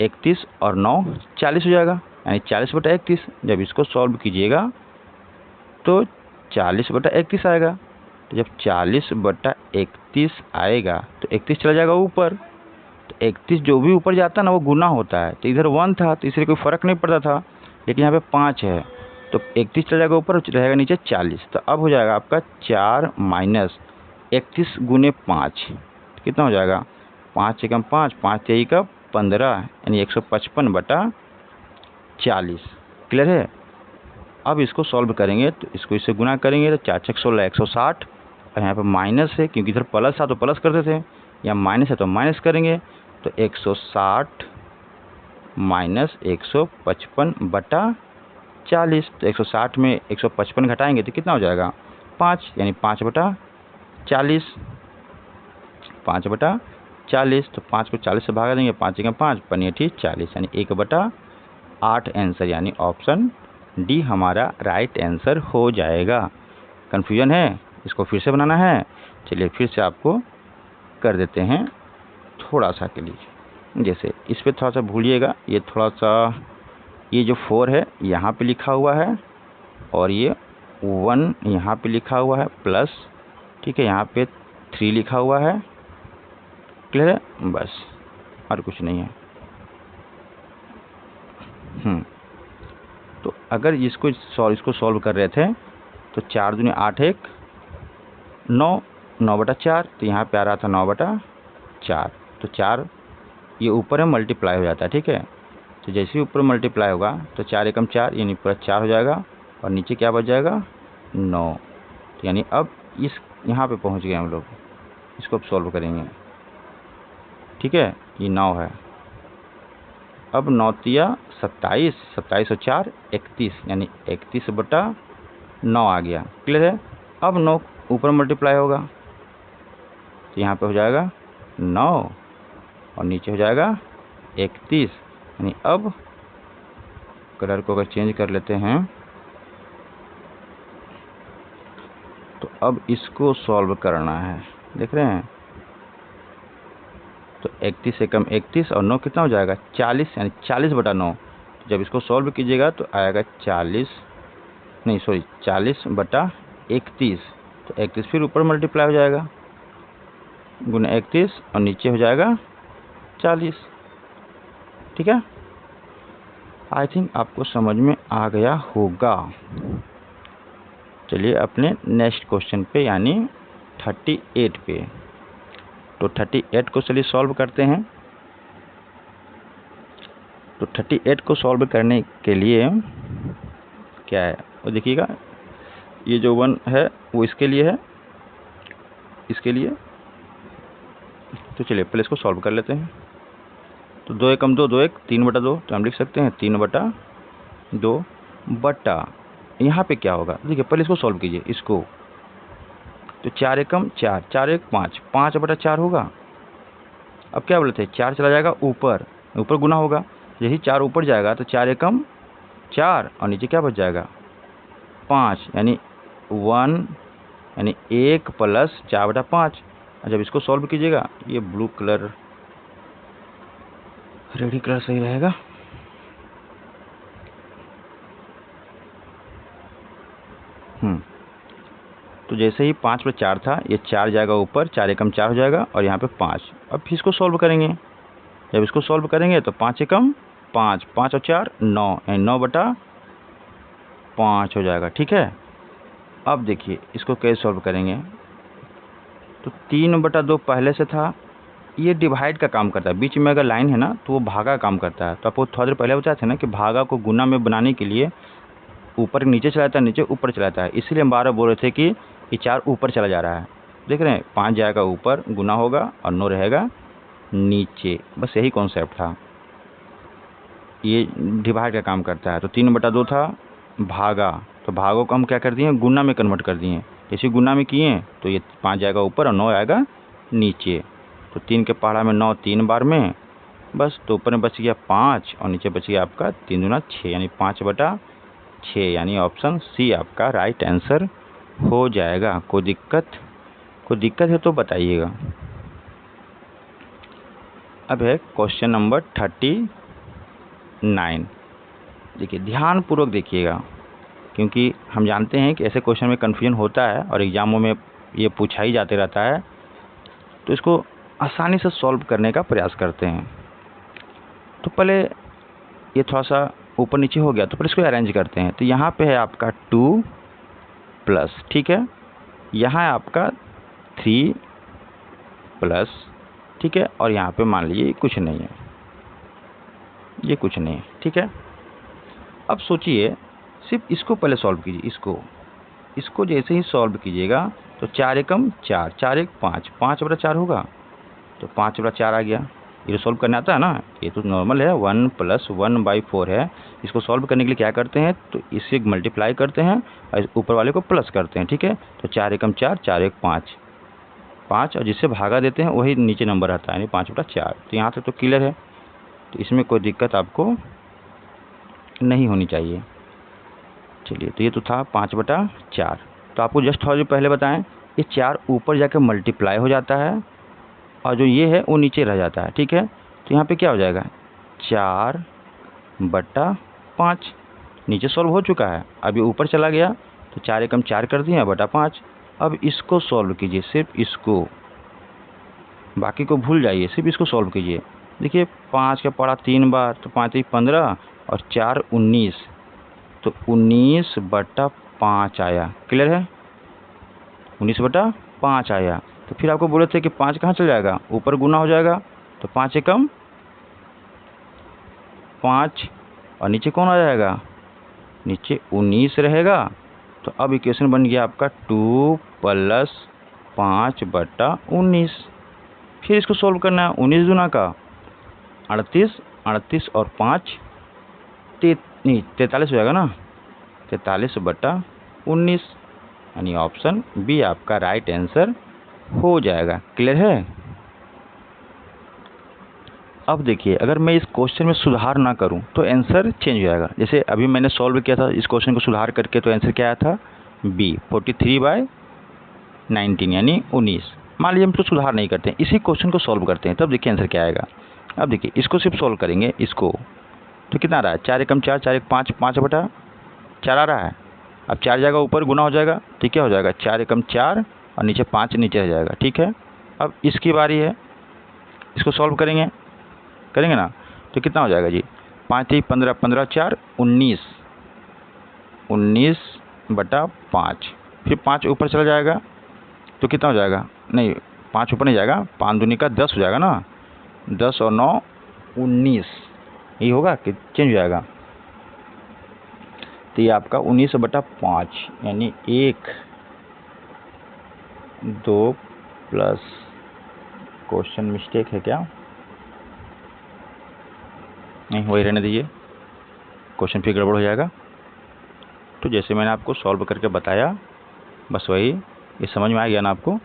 31 और 9 40 हो जाएगा, यानी 40/31। जब इसको सॉल्व कीजिएगा तो 40/31 आएगा। तो जब 40/31 आएगा तो 31 चला जाएगा ऊपर, तो 31 जो भी ऊपर जाता है ना वो गुना होता है। तो इधर 1 था तो इसलिए कोई फ़र्क नहीं पड़ता था, लेकिन यहाँ पे 5 है, तो 31 चला जाएगा ऊपर, रहेगा नीचे 40। तो अब हो जाएगा आपका 4 माइनस 31 गुने 5, कितना हो जाएगा? 5 एकम 5, 5 तेई का 15, यानी 155/40। क्लियर है? अब इसको सॉल्व करेंगे तो इसको इससे गुना करेंगे तो 4 छक 16, 160, और यहाँ पर माइनस है क्योंकि इधर प्लस था तो प्लस करते थे, यहाँ माइनस है तो माइनस करेंगे। तो 160 माइनस 155/40, तो 160 में 155 घटाएंगे तो कितना हो जाएगा? 5, यानी 5/40, 5/40। तो 5 को 40 से भागा देंगे, 5 एकम 5, 5 40, यानी 1/8 आंसर, यानी ऑप्शन डी हमारा राइट आंसर हो जाएगा। कन्फ्यूजन है? इसको फिर से बनाना है। चलिए फिर से आपको कर देते हैं थोड़ा सा के लिए। जैसे इस पर थोड़ा सा भूलिएगा, ये थोड़ा सा, ये जो 4 है यहाँ पे लिखा हुआ है और ये 1 यहाँ पे लिखा हुआ है प्लस, ठीक है, यहाँ पे 3 लिखा हुआ है। क्लियर है? बस, और कुछ नहीं है। तो अगर इसको सॉल्व कर रहे थे तो 4 दूनी 8, 1 9, 9/4, तो यहाँ पे आ रहा था 9/4। तो 4 ये ऊपर है, मल्टीप्लाई हो जाता है, ठीक है। तो जैसे ही ऊपर मल्टीप्लाई होगा तो 4 एकम 4, यानी पूरा 4 हो जाएगा, और नीचे क्या बच जाएगा? 9। तो यानी अब इस यहाँ पे पहुँच गए हम लोग, इसको अब सॉल्व करेंगे, ठीक है। ये 9 है, अब 9 तिया 27, 27 और 4 31, यानी 31/9 आ गया। क्लियर है? अब 9 ऊपर मल्टीप्लाई होगा तो यहाँ पे हो जाएगा 9 और नीचे हो जाएगा 31, यानी अब कलर को अगर चेंज कर लेते हैं तो अब इसको सॉल्व करना है, देख रहे हैं। तो 31 से कम 31 और 9 कितना हो जाएगा? 40, यानी 40/9। जब इसको सॉल्व कीजिएगा तो आएगा 40 नहीं सॉरी 40/31। तो 31 फिर ऊपर मल्टीप्लाई हो जाएगा, गुना 31 और नीचे हो जाएगा 40। ठीक है, आई थिंक आपको समझ में आ गया होगा। चलिए अपने नेक्स्ट क्वेश्चन पे यानी 38 पे। तो 38 को चलिए सॉल्व करते हैं। तो 38 को सॉल्व करने के लिए क्या है वो देखिएगा, ये जो 1 है वो इसके लिए है, इसके लिए। तो चलिए पहले इसको सॉल्व कर लेते हैं। तो 2 एकम 2, 2 एक 3/2, तो हम लिख सकते हैं 3/2 बटा, यहाँ पे क्या होगा देखिए, पहले इसको सॉल्व कीजिए इसको। तो 4 एकम 4, 4 एक 5, 5/4 होगा। अब क्या बोले थे, 4 चला जाएगा ऊपर, ऊपर गुना होगा, यही 4 ऊपर जाएगा तो 4 एकम 4 और नीचे क्या बच जाएगा 5, यानी 1 यानी 1 + 4/5। जब इसको सॉल्व कीजिएगा, ये ब्लू कलर रेडी कलर सही रहेगा। तो जैसे ही 5/4 था, ये 4 जाएगा ऊपर, 4 एकम 4 हो जाएगा और यहाँ पे 5। अब फिर इसको सॉल्व करेंगे। जब इसको सॉल्व करेंगे तो 5 एकम 5, 5 और 4 9, यानी 9/5 हो जाएगा। ठीक है, अब देखिए इसको कैसे सॉल्व करेंगे। तो 3/2 पहले से था, ये डिवाइड का काम करता है। बीच में अगर लाइन है ना तो वो भागा काम करता है। तो आपको थोड़ा देर पहले बताया था ना कि भागा को गुना में बनाने के लिए ऊपर नीचे चला जाता है, नीचे ऊपर चला जाता है। इसीलिए हम 12 बोल रहे थे कि ये 4 ऊपर चला जा रहा है। देख रहे हैं, 5 जाएगा ऊपर गुना होगा और 9 रहेगा नीचे। बस यही कॉन्सेप्ट था, ये डिवाइड का काम करता है। तो 3/2 था भागा, तो भागों को हम क्या कर दिए गुना में कन्वर्ट कर दिए। जैसे गुना में किए तो ये 5 जाएगा ऊपर और 9 आएगा नीचे। तो 3 के पहाड़ा में 9 3 बार में, बस। तो ऊपर में बच गया 5 और नीचे बच गया आपका 3 दूना 6, यानी 5/6, यानी ऑप्शन सी आपका राइट आंसर हो जाएगा। कोई दिक्कत है तो बताइएगा। अब है क्वेश्चन नंबर 39। देखिए ध्यानपूर्वक देखिएगा, क्योंकि हम जानते हैं कि ऐसे क्वेश्चन में कन्फ्यूजन होता है और एग्जामों में ये पूछा ही जाते रहता है। तो इसको आसानी से सॉल्व करने का प्रयास करते हैं। तो पहले ये थोड़ा सा ऊपर नीचे हो गया, तो फिर इसको अरेंज करते हैं। तो यहाँ पे है आपका 2 प्लस, ठीक है, यहाँ है आपका 3 प्लस, ठीक है, और यहाँ पे मान लीजिए कुछ नहीं है, ये कुछ नहीं है। ठीक है, अब सोचिए सिर्फ इसको पहले सॉल्व कीजिए। इसको जैसे ही सॉल्व कीजिएगा तो 4 एकम 4, 4 एक 5, 5/4 होगा। तो 5/4 आ गया। ये सॉल्व करने आता है ना, ये तो नॉर्मल है, 1 + 1/4 है। इसको सॉल्व करने के लिए क्या करते हैं, तो इससे मल्टीप्लाई करते हैं और ऊपर वाले को प्लस करते हैं। ठीक है, तो 4 एकम 4, 4 एक 5, 5 और जिससे भागा देते हैं वही नीचे नंबर आता है, यानी 5/4। तो यहाँ तक तो क्लियर है, तो इसमें कोई दिक्कत आपको नहीं होनी चाहिए। चलिए, तो ये तो था 5/4। तो आपको जस्ट थोड़ा जो पहले बताएं, ये 4 ऊपर जाकर मल्टीप्लाई हो जाता है और जो ये है वो नीचे रह जाता है। ठीक है, तो यहाँ पे क्या हो जाएगा 4/5। नीचे सॉल्व हो चुका है, अब ये ऊपर चला गया तो 4 एकम 4 कर दिए /5। अब इसको सॉल्व कीजिए, सिर्फ इसको, बाकी को भूल जाइए, सिर्फ इसको सॉल्व कीजिए। देखिए 5 का पड़ा 3 बार, तो 5 × 15 और 4 19, तो 19/5 आया। क्लियर है, 19/5 आया। तो फिर आपको बोले थे कि 5 कहाँ चल जाएगा, ऊपर गुना हो जाएगा। तो 5 एकम 5 और नीचे कौन आ जाएगा, नीचे 19 रहेगा। तो अब इक्वेशन बन गया आपका 2 + 5/19। फिर इसको सॉल्व करना है, 19 दूना का 38, 38 और 5 43 हो जाएगा ना, 43/19, यानी ऑप्शन बी आपका राइट आंसर हो जाएगा। क्लियर है। अब देखिए, अगर मैं इस क्वेश्चन में सुधार ना करूं तो आंसर चेंज हो जाएगा। जैसे अभी मैंने सॉल्व किया था इस क्वेश्चन को सुधार करके, तो आंसर क्या आया था बी 43/19, यानी 19। मान लीजिए हम तो सुधार नहीं करते हैं, इसी क्वेश्चन को सॉल्व करते हैं, तब देखिए आंसर क्या आएगा। अब देखिए इसको सिर्फ सॉल्व करेंगे, इसको तो कितना आ रहा है 4 एकम 4, 4 एक 5, 5/4 आ रहा है। अब 4 जाएगा ऊपर गुना हो जाएगा, तो क्या हो जाएगा 4 एकम 4 और नीचे 5 नीचे रह जाएगा। ठीक है, अब इसकी बारी है, इसको सॉल्व करेंगे ना, तो कितना हो जाएगा जी, 5 3 15, 15 4 19, 19/5। फिर 5 ऊपर चला जाएगा तो कितना हो जाएगा, नहीं 5 ऊपर नहीं जाएगा, 5 दूनी का 10 हो जाएगा ना, 10 और 9 19, यही होगा कि चेंज हो जाएगा। तो ये आपका 19/5 यानी 1 2 प्लस, क्वेश्चन मिस्टेक है क्या, नहीं वही रहने दीजिए, क्वेश्चन फिर गड़बड़ हो जाएगा। तो जैसे मैंने आपको सॉल्व करके बताया, बस वही, ये समझ में आ गया ना आपको।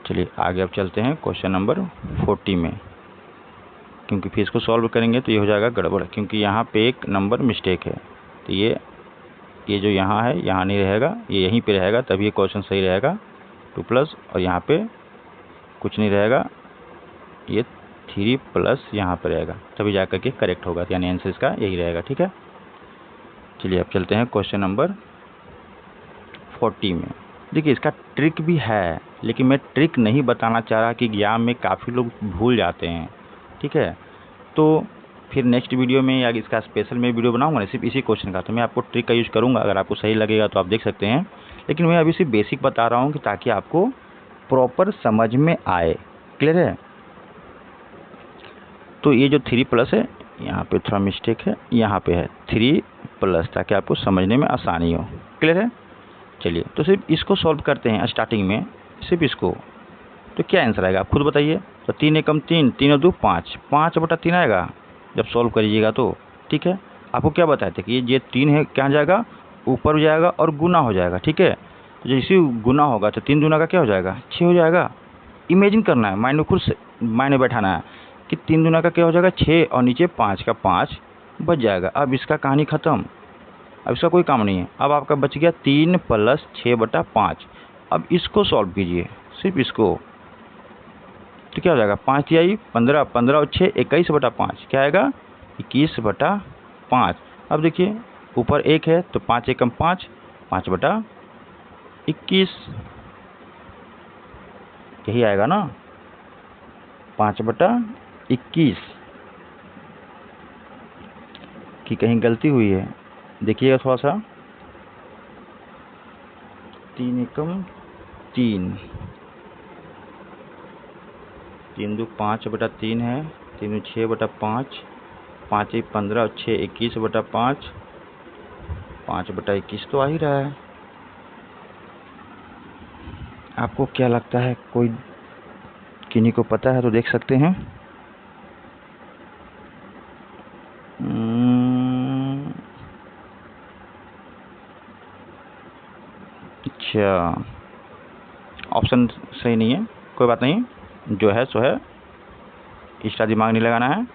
चलिए आगे अब चलते हैं क्वेश्चन नंबर 40 में, क्योंकि फिर इसको सॉल्व करेंगे तो ये हो जाएगा गड़बड़, क्योंकि यहाँ पे एक नंबर मिस्टेक है। तो ये जो यहाँ है यहाँ नहीं रहेगा, ये यहीं पे रहेगा, तभी ये क्वेश्चन सही रहेगा। 2 प्लस और यहाँ पे कुछ नहीं रहेगा, ये 3 प्लस यहाँ पे रहेगा, तभी जा करके करेक्ट होगा, यानी आंसर इसका यही रहेगा। ठीक है, चलिए अब चलते हैं क्वेश्चन नंबर 40 में। देखिए इसका ट्रिक भी है, लेकिन मैं ट्रिक नहीं बताना चाह रहा कि एग्जाम में काफ़ी लोग भूल जाते हैं। ठीक है, तो फिर नेक्स्ट वीडियो में या इसका स्पेशल मैं वीडियो बनाऊंगा ना सिर्फ इसी क्वेश्चन का, तो मैं आपको ट्रिक का यूज़ करूंगा, अगर आपको सही लगेगा तो आप देख सकते हैं। लेकिन मैं अभी सिर्फ बेसिक बता रहा हूँ कि ताकि आपको प्रॉपर समझ में आए। क्लियर है, तो ये जो 3 प्लस है, यहाँ पे थोड़ा मिस्टेक है, यहाँ पे है 3 प्लस, ताकि आपको समझने में आसानी हो। क्लियर है, चलिए तो सिर्फ इसको सॉल्व करते हैं स्टार्टिंग में, सिर्फ इसको। तो क्या आंसर आएगा आप खुद बताइए। तो 3 एकम 3, 3 और 2 5, 5/3 आएगा जब सॉल्व करिएगा तो। ठीक है, आपको क्या बताए थे कि ये 3 है, क्या जाएगा ऊपर जाएगा और गुना हो जाएगा। ठीक है, तो जैसे गुना होगा तो 3 दूना का क्या हो जाएगा 6 हो जाएगा। इमेजिन करना है, माइंड में खुद से माइंड बैठाना है कि 3 दूना का क्या हो जाएगा 6 और नीचे 5 का 5 बच जाएगा। अब इसका कहानी ख़त्म, अब इसका कोई काम नहीं है। अब आपका बच गया 3 प्लस 6/5। अब इसको सॉल्व कीजिए, सिर्फ इसको, तो क्या हो जाएगा 5 तिहाई 15, 15 और 6 21/5, क्या आएगा 21/5। अब देखिए ऊपर 1 है तो 5 एकम 5, 5/21, यही आएगा ना 5/21। कि कहीं गलती हुई है, देखिएगा थोड़ा सा। 3 एकम 3, 3 2 5/3 है, 3 6/5, 5 1 15 और 6 21/5, 5/21 तो आ ही रहा है। आपको क्या लगता है, कोई किन्हीं को पता है तो देख सकते हैं। अच्छा, ऑप्शन सही नहीं है, कोई बात नहीं, जो है सो है, एक्स्ट्रा दिमाग नहीं लगाना है।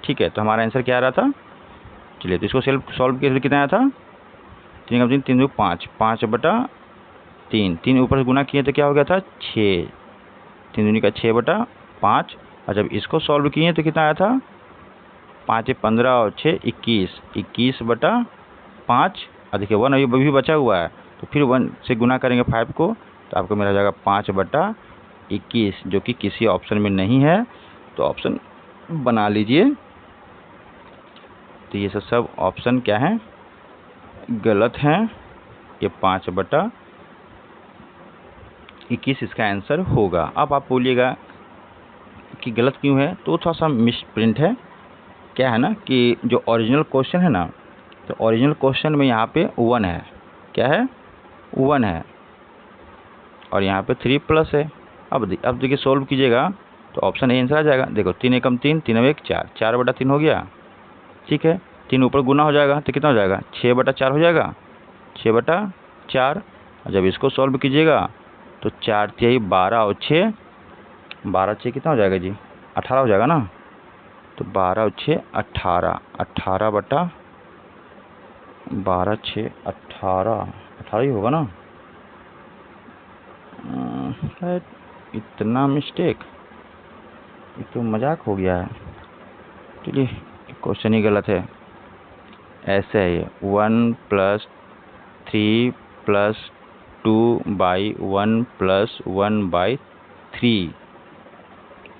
ठीक है, तो हमारा आंसर क्या आ रहा था, चलिए तो इसको सॉल्व किया कितना आया था 3 एकम 3, 3 2 5, 5/3, 3 ऊपर से गुना किए तो क्या हो गया था 6, 3 दूनी का 6/5। और जब इसको सॉल्व किए तो कितना आया था 5 15 और 6 21, 21/5। और देखिए 1 अभी भी बचा हुआ है, तो फिर 1 से गुना करेंगे 5 को, तो आपको मिल जाएगा 5/21, जो कि किसी ऑप्शन में नहीं है, तो ऑप्शन बना लीजिए। तो ये सब ऑप्शन क्या हैं, गलत हैं। ये 5/21 इसका आंसर होगा। अब आप बोलिएगा कि गलत क्यों है, तो थोड़ा सा मिस प्रिंट है। क्या है ना कि जो ओरिजिनल क्वेश्चन है ना, तो ओरिजिनल क्वेश्चन में यहाँ पे 1 है, क्या है 1 है, और यहाँ पे 3 प्लस है। अब देखिए सॉल्व कीजिएगा तो ऑप्शन ए आंसर आ जाएगा। देखो 3 एकम 3, 3 और 1 4, 4/3 हो गया। ठीक है, 3 ऊपर गुना हो जाएगा तो कितना हो जाएगा 6/4 हो जाएगा, 6/4। और जब इसको सॉल्व कीजिएगा तो 4 तिहाई 12 और 6, 12 6 कितना हो जाएगा जी 18 हो जाएगा ना। तो 12 और 6 18, 18/12 6 18, 18 ही होगा ना। इतना मिस्टेक, ये तो मजाक हो गया है। चलिए क्वेश्चन ही गलत है, ऐसे है ये 1 + 3 + 2/1 + 1/3, 3,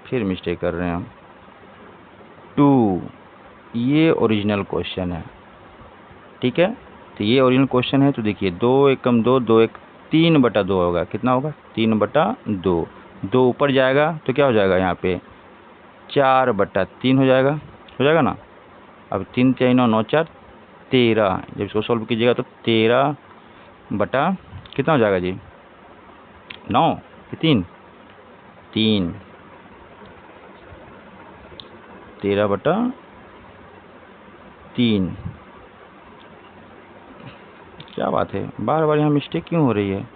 फिर मिस्टेक कर रहे हैं हम, 2, ये ओरिजिनल क्वेश्चन है, ठीक है। तो ये ओरिजिनल क्वेश्चन है, तो देखिए 2 एकम 2, 2 एक 3/2 होगा, कितना होगा 3/2, 2 ऊपर जाएगा तो क्या हो जाएगा यहाँ पे 4/3 हो जाएगा ना। अब 3 3 9 9 4 13, जब इसको सॉल्व कीजिएगा तो 13 बटा कितना हो जाएगा जी 9 कि 3, 13/3। क्या बात है, बार बार यहाँ मिस्टेक क्यों हो रही है,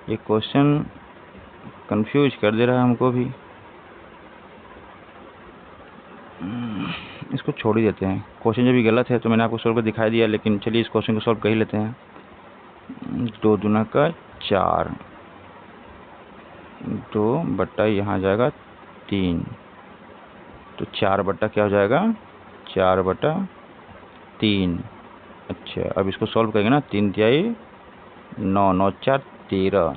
ये क्वेश्चन कंफ्यूज कर दे रहा है हमको भी। इसको छोड़ ही देते हैं, क्वेश्चन जब भी गलत है तो मैंने आपको सॉल्व कर दिखाई दिया, लेकिन चलिए इस क्वेश्चन को सॉल्व कर ही लेते हैं। 2 दूना का 4, 2 बट्टा यहाँ जाएगा 3, तो 4 बट्टा क्या हो जाएगा 4/3। अच्छा, अब इसको सॉल्व करेंगे ना, 3 तिहाई 9, 9 4 13।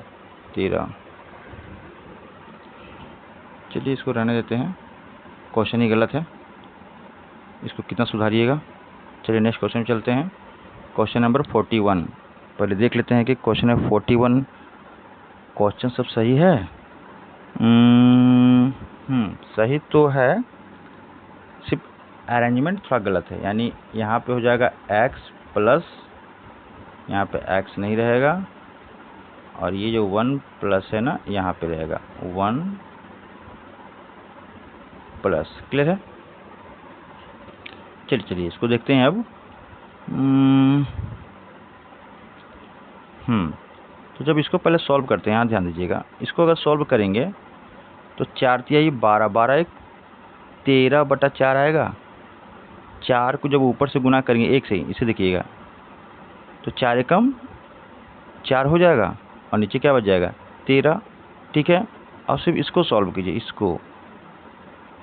चलिए इसको रहने देते हैं, क्वेश्चन ही गलत है, इसको कितना सुधारिएगा। चलिए नेक्स्ट क्वेश्चन चलते हैं, क्वेश्चन नंबर 41। पहले देख लेते हैं कि क्वेश्चन नंबर 41 क्वेश्चन सब सही है। सही तो है, सिर्फ अरेंजमेंट थोड़ा गलत है, यानी यहाँ पे हो जाएगा x प्लस, यहाँ पे x नहीं रहेगा, और ये जो 1 प्लस है ना यहाँ पे रहेगा 1 प्लस। क्लियर है। चलिए इसको देखते हैं अब। तो जब इसको पहले सॉल्व करते हैं, यहाँ ध्यान दीजिएगा, इसको अगर सॉल्व करेंगे तो 4 तिहाई 12, 12 एक 13/4 आएगा। 4 को जब ऊपर से गुना करेंगे 1 से ही, इसे देखिएगा, तो 4 एकम 4 हो जाएगा और नीचे क्या बच जाएगा 13, ठीक है। और सिर्फ इसको सॉल्व कीजिए, इसको,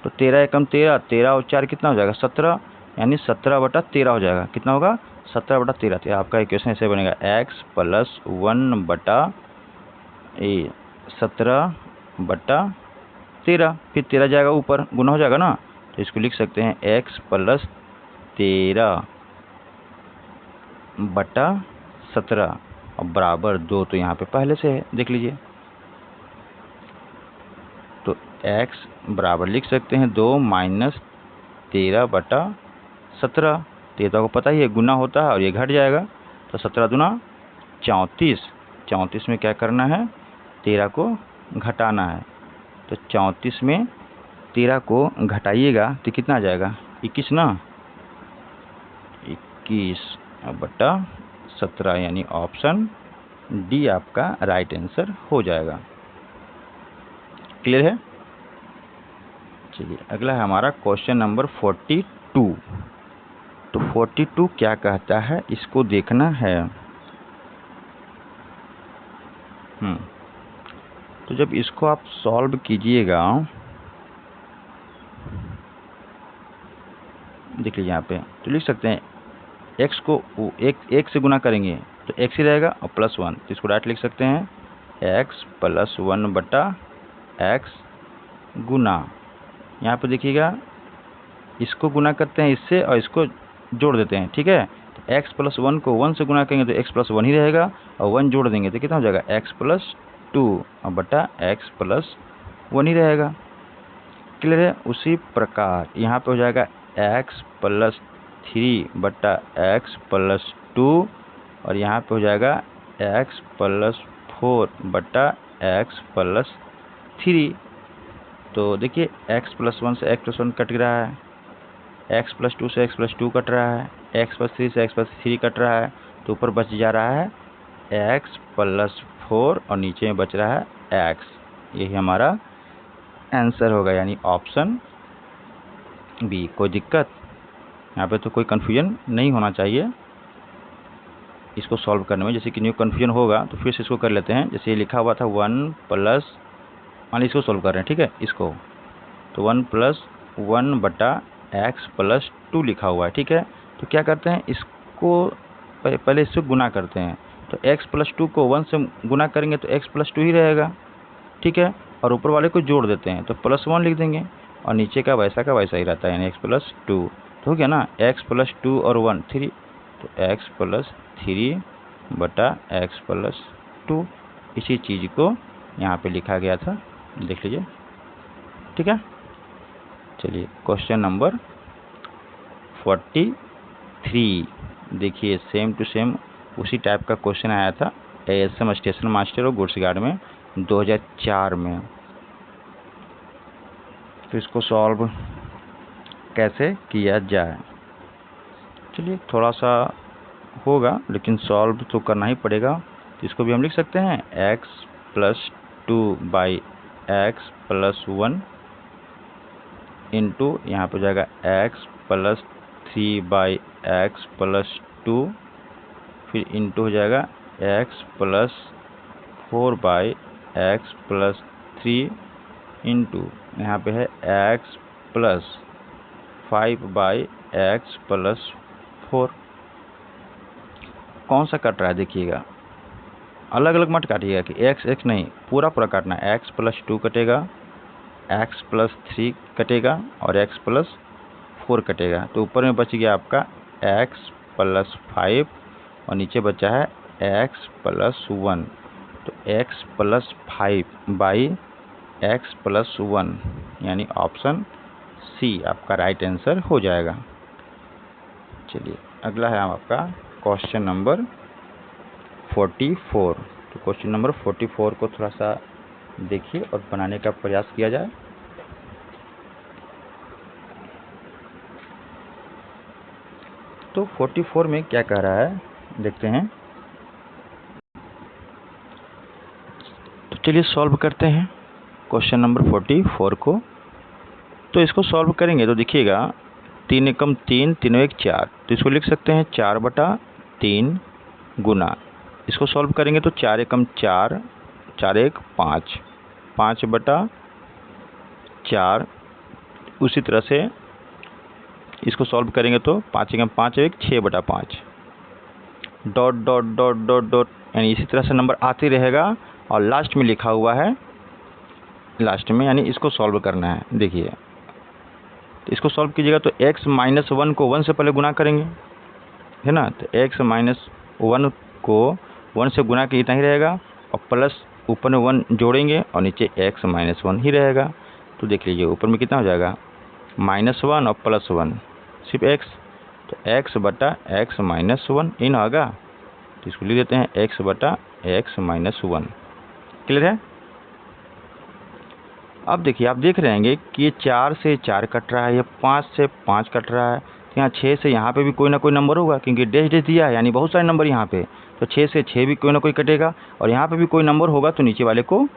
तो 13 एकम 13, 13 और 4 कितना हो जाएगा 17, यानी 17/13 हो जाएगा। कितना होगा 17/13। तो आपका इक्वेशन ऐसे बनेगा x प्लस 17/13, फिर 13 जाएगा ऊपर, गुना हो जाएगा ना, तो इसको लिख सकते हैं x प्लस 13/17 और बराबर 2, तो यहाँ पे पहले से है, देख लीजिए। तो x बराबर लिख सकते हैं 2 माइनस 13/17। तो ये तो आपको पता ही है, गुना होता है और ये घट जाएगा, तो 17 दूना 34, 34 में क्या करना है 13 को घटाना है, तो 34 में 13 को घटाइएगा तो कितना आ जाएगा 21 ना, 21/17, यानी ऑप्शन डी आपका राइट आंसर हो जाएगा। क्लियर है। चलिए अगला है हमारा क्वेश्चन नंबर 42। तो 42 क्या कहता है, इसको देखना है। तो जब इसको आप सॉल्व कीजिएगा, देख लीजिए यहाँ पे, तो लिख सकते हैं x को एक से गुना करेंगे तो x ही रहेगा और +1, तो इसको डायरेक्ट लिख सकते हैं x + 1/x गुना, यहाँ पे देखिएगा इसको गुना करते हैं इससे और इसको जोड़ देते हैं, ठीक है। तो x + 1 को 1 से गुना करेंगे तो x + 1 ही रहेगा, और 1 जोड़ देंगे तो कितना हो जाएगा x + 2 बटा x + 1 ही रहेगा। क्लियर है। उसी प्रकार यहाँ पे हो जाएगा x + 3/x + 2, और यहाँ पे हो जाएगा x + 4/x + 3। तो देखिए x + 1 से x + 1 कट रहा है, x + 2 से x + 2 कट रहा है, x + 3 से x + 3 कट रहा है, तो ऊपर बच जा रहा है x + 4 और नीचे में बच रहा है x। यही हमारा आंसर होगा, यानी ऑप्शन बी। कोई दिक्कत यहाँ पे तो कोई कन्फ्यूजन नहीं होना चाहिए इसको सॉल्व करने में। जैसे कि न्यू कन्फ्यूजन होगा तो फिर से इसको कर लेते हैं। जैसे ये लिखा हुआ था 1 प्लस, मान लीजिए इसको सॉल्व कर रहे हैं, ठीक है, इसको, तो 1 + 1/x + 2 लिखा हुआ है, ठीक है। तो क्या करते हैं, इसको पहले इससे गुना करते हैं, तो x + 2 को 1 से गुना करेंगे तो x + 2 ही रहेगा, ठीक है। और ऊपर वाले को जोड़ देते हैं तो +1 लिख देंगे, और नीचे का वैसा ही रहता है, यानी x+2। तो हो गया ना, x+2 और 1 3, तो x+3/x+2। इसी चीज़ को यहाँ पे लिखा गया था, देख लीजिए। ठीक है, चलिए क्वेश्चन नंबर 43 देखिए, सेम टू सेम उसी टाइप का क्वेश्चन आया था ASM स्टेशन मास्टर और गुड्स गार्ड में 2004 में। तो इसको सॉल्व कैसे किया जाए, चलिए थोड़ा सा होगा लेकिन सॉल्व तो करना ही पड़ेगा। तो इसको भी हम लिख सकते हैं x+2/x+1 इंटू यहाँ पर जाएगा x+3/x+2, फिर इंटू हो जाएगा x+4/x+3 इंटू यहाँ पे है x+5/x+4। कौन सा कट रहा है देखिएगा, अलग अलग मत काटिएगा कि x नहीं, पूरा काटना है। x+2 कटेगा, x+3 कटेगा और x+4 कटेगा। तो ऊपर में बच गया आपका x+5 और नीचे बचा है x+1। तो x+5/x+1 यानी ऑप्शन सी आपका राइट आंसर हो जाएगा। चलिए अगला है आपका क्वेश्चन नंबर 44। तो क्वेश्चन नंबर 44 को थोड़ा सा देखिए और बनाने का प्रयास किया जाए। तो 44 में क्या कह रहा है देखते हैं। तो चलिए सॉल्व करते हैं क्वेश्चन नंबर 44 को। तो इसको सॉल्व करेंगे तो देखिएगा 3 एकम 3, 3 एक 4, तो इसको लिख सकते हैं 4/3 गुना। इसको सॉल्व करेंगे तो 4 एकम 4, 4 एक 5, 5/4। उसी तरह से इसको सॉल्व करेंगे तो 5 एकम 5 एक 6/5, dot dot dot dot dot, यानी इसी तरह से नंबर आते रहेगा। और लास्ट में लिखा हुआ है, लास्ट में यानी इसको सॉल्व करना है। देखिए तो इसको सॉल्व कीजिएगा तो x-1 को 1 से पहले गुना करेंगे, है ना। तो x-1 को 1 से गुना के इतना ही रहेगा, और प्लस ऊपर में 1 जोड़ेंगे और नीचे x-1 ही रहेगा। तो देख लीजिए ऊपर में कितना हो जाएगा, -1 और +1 सिर्फ x, तो x/x-1 इन होगा। तो इसको लिख देते हैं x/x-1। क्लियर है। अब देखिए आप देख रहे हैं कि ये 4 से 4 कट रहा है, ये 5 से 5 कट रहा है। तो यहाँ 6 से यहाँ पे भी कोई ना कोई नंबर होगा, क्योंकि डैश डैश दिया है यानी बहुत सारे नंबर यहाँ पे। तो 6 से 6 भी कोई ना कोई कटेगा, और यहाँ पे भी कोई नंबर होगा तो नीचे वाले को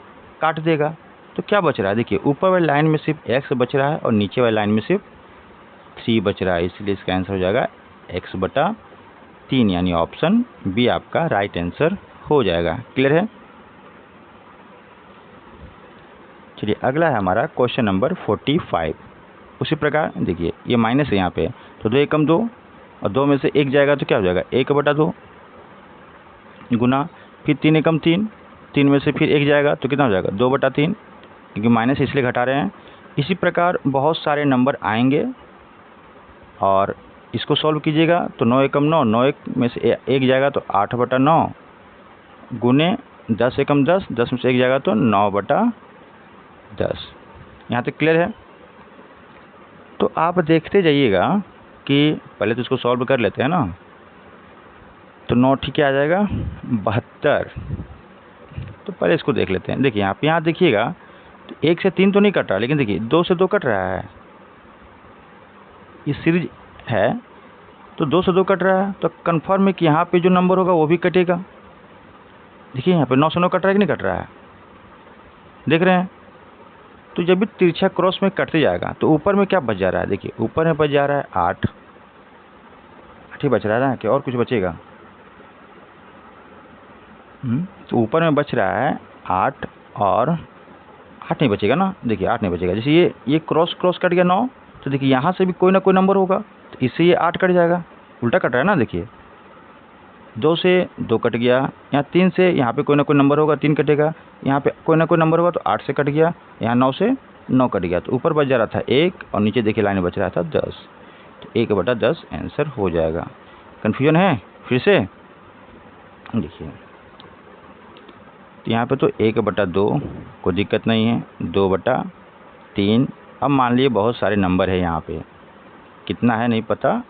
काट देगा। तो क्या बच रहा है देखिए, ऊपर वाली लाइन में सिर्फ x बच रहा है और नीचे वाली लाइन में सिर्फ 3 बच रहा है। इसलिए इसका आंसर हो जाएगा x/3, यानी ऑप्शन बी आपका राइट आंसर हो जाएगा। क्लियर है। चलिए अगला है हमारा क्वेश्चन नंबर 45। उसी प्रकार देखिए ये माइनस है यहाँ पे, तो 2 एकम 2 और 2 में से 1 जाएगा तो क्या हो जाएगा 1/2 गुना, फिर 3 एकम 3, 3 में से फिर 1 जाएगा तो कितना हो जाएगा 2/3, क्योंकि माइनस इसलिए घटा रहे हैं। इसी प्रकार बहुत सारे नंबर आएंगे और इसको सॉल्व कीजिएगा तो 9 एकम 9, 9 एक में से 1 जाएगा तो 8/9 गुने 10 एकम 10, 10 में से 1 जाएगा तो 9/10। यहाँ तक क्लियर है। तो आप देखते जाइएगा कि पहले तो इसको सॉल्व कर लेते हैं ना। तो 9 ठीक आ जाएगा 72। तो पहले इसको देख लेते हैं। देखिए आप यहाँ देखिएगा तो 1 से 3 तो नहीं कट रहा, लेकिन देखिए 2 से 2 कट रहा है। ये सीरीज है तो 2 से 2 कट रहा है, तो कन्फर्म है कि यहाँ पे जो नंबर होगा वो भी कटेगा। देखिए यहाँ पे 9 से 9 कट रहा है कि नहीं कट रहा है, देख रहे हैं। तो जब भी तिरछा क्रॉस में कटते जाएगा तो ऊपर में क्या बच जा रहा है, देखिए ऊपर में बच जा रहा है 8 ही बच रहा है ना, कि और कुछ बचेगा। तो ऊपर में बच रहा है 8 और 8 नहीं बचेगा ना, देखिए 8 नहीं बचेगा। जैसे ये क्रॉस कट गया 9, तो देखिए यहाँ से भी कोई ना कोई नंबर होगा, तो इससे ये 8 कट जाएगा, उल्टा कट रहा है ना देखिए। 2 से 2 कट गया, यहाँ 3 से यहाँ पे कोई ना कोई नंबर होगा 3 कटेगा, यहाँ पे कोई ना कोई नंबर होगा तो 8 से कट गया, यहाँ 9 से 9 कट गया, तो ऊपर बच जा रहा था 1 और नीचे देखिए लाइन बच रहा था 10, तो 1/10 आंसर हो जाएगा। कन्फ्यूजन है? फिर से देखिए, तो यहाँ पे तो 1/2 कोई दिक्कत नहीं है, 2/3। अब मान लीजिए बहुत सारे नंबर है यहाँ पे, कितना है नहीं पता,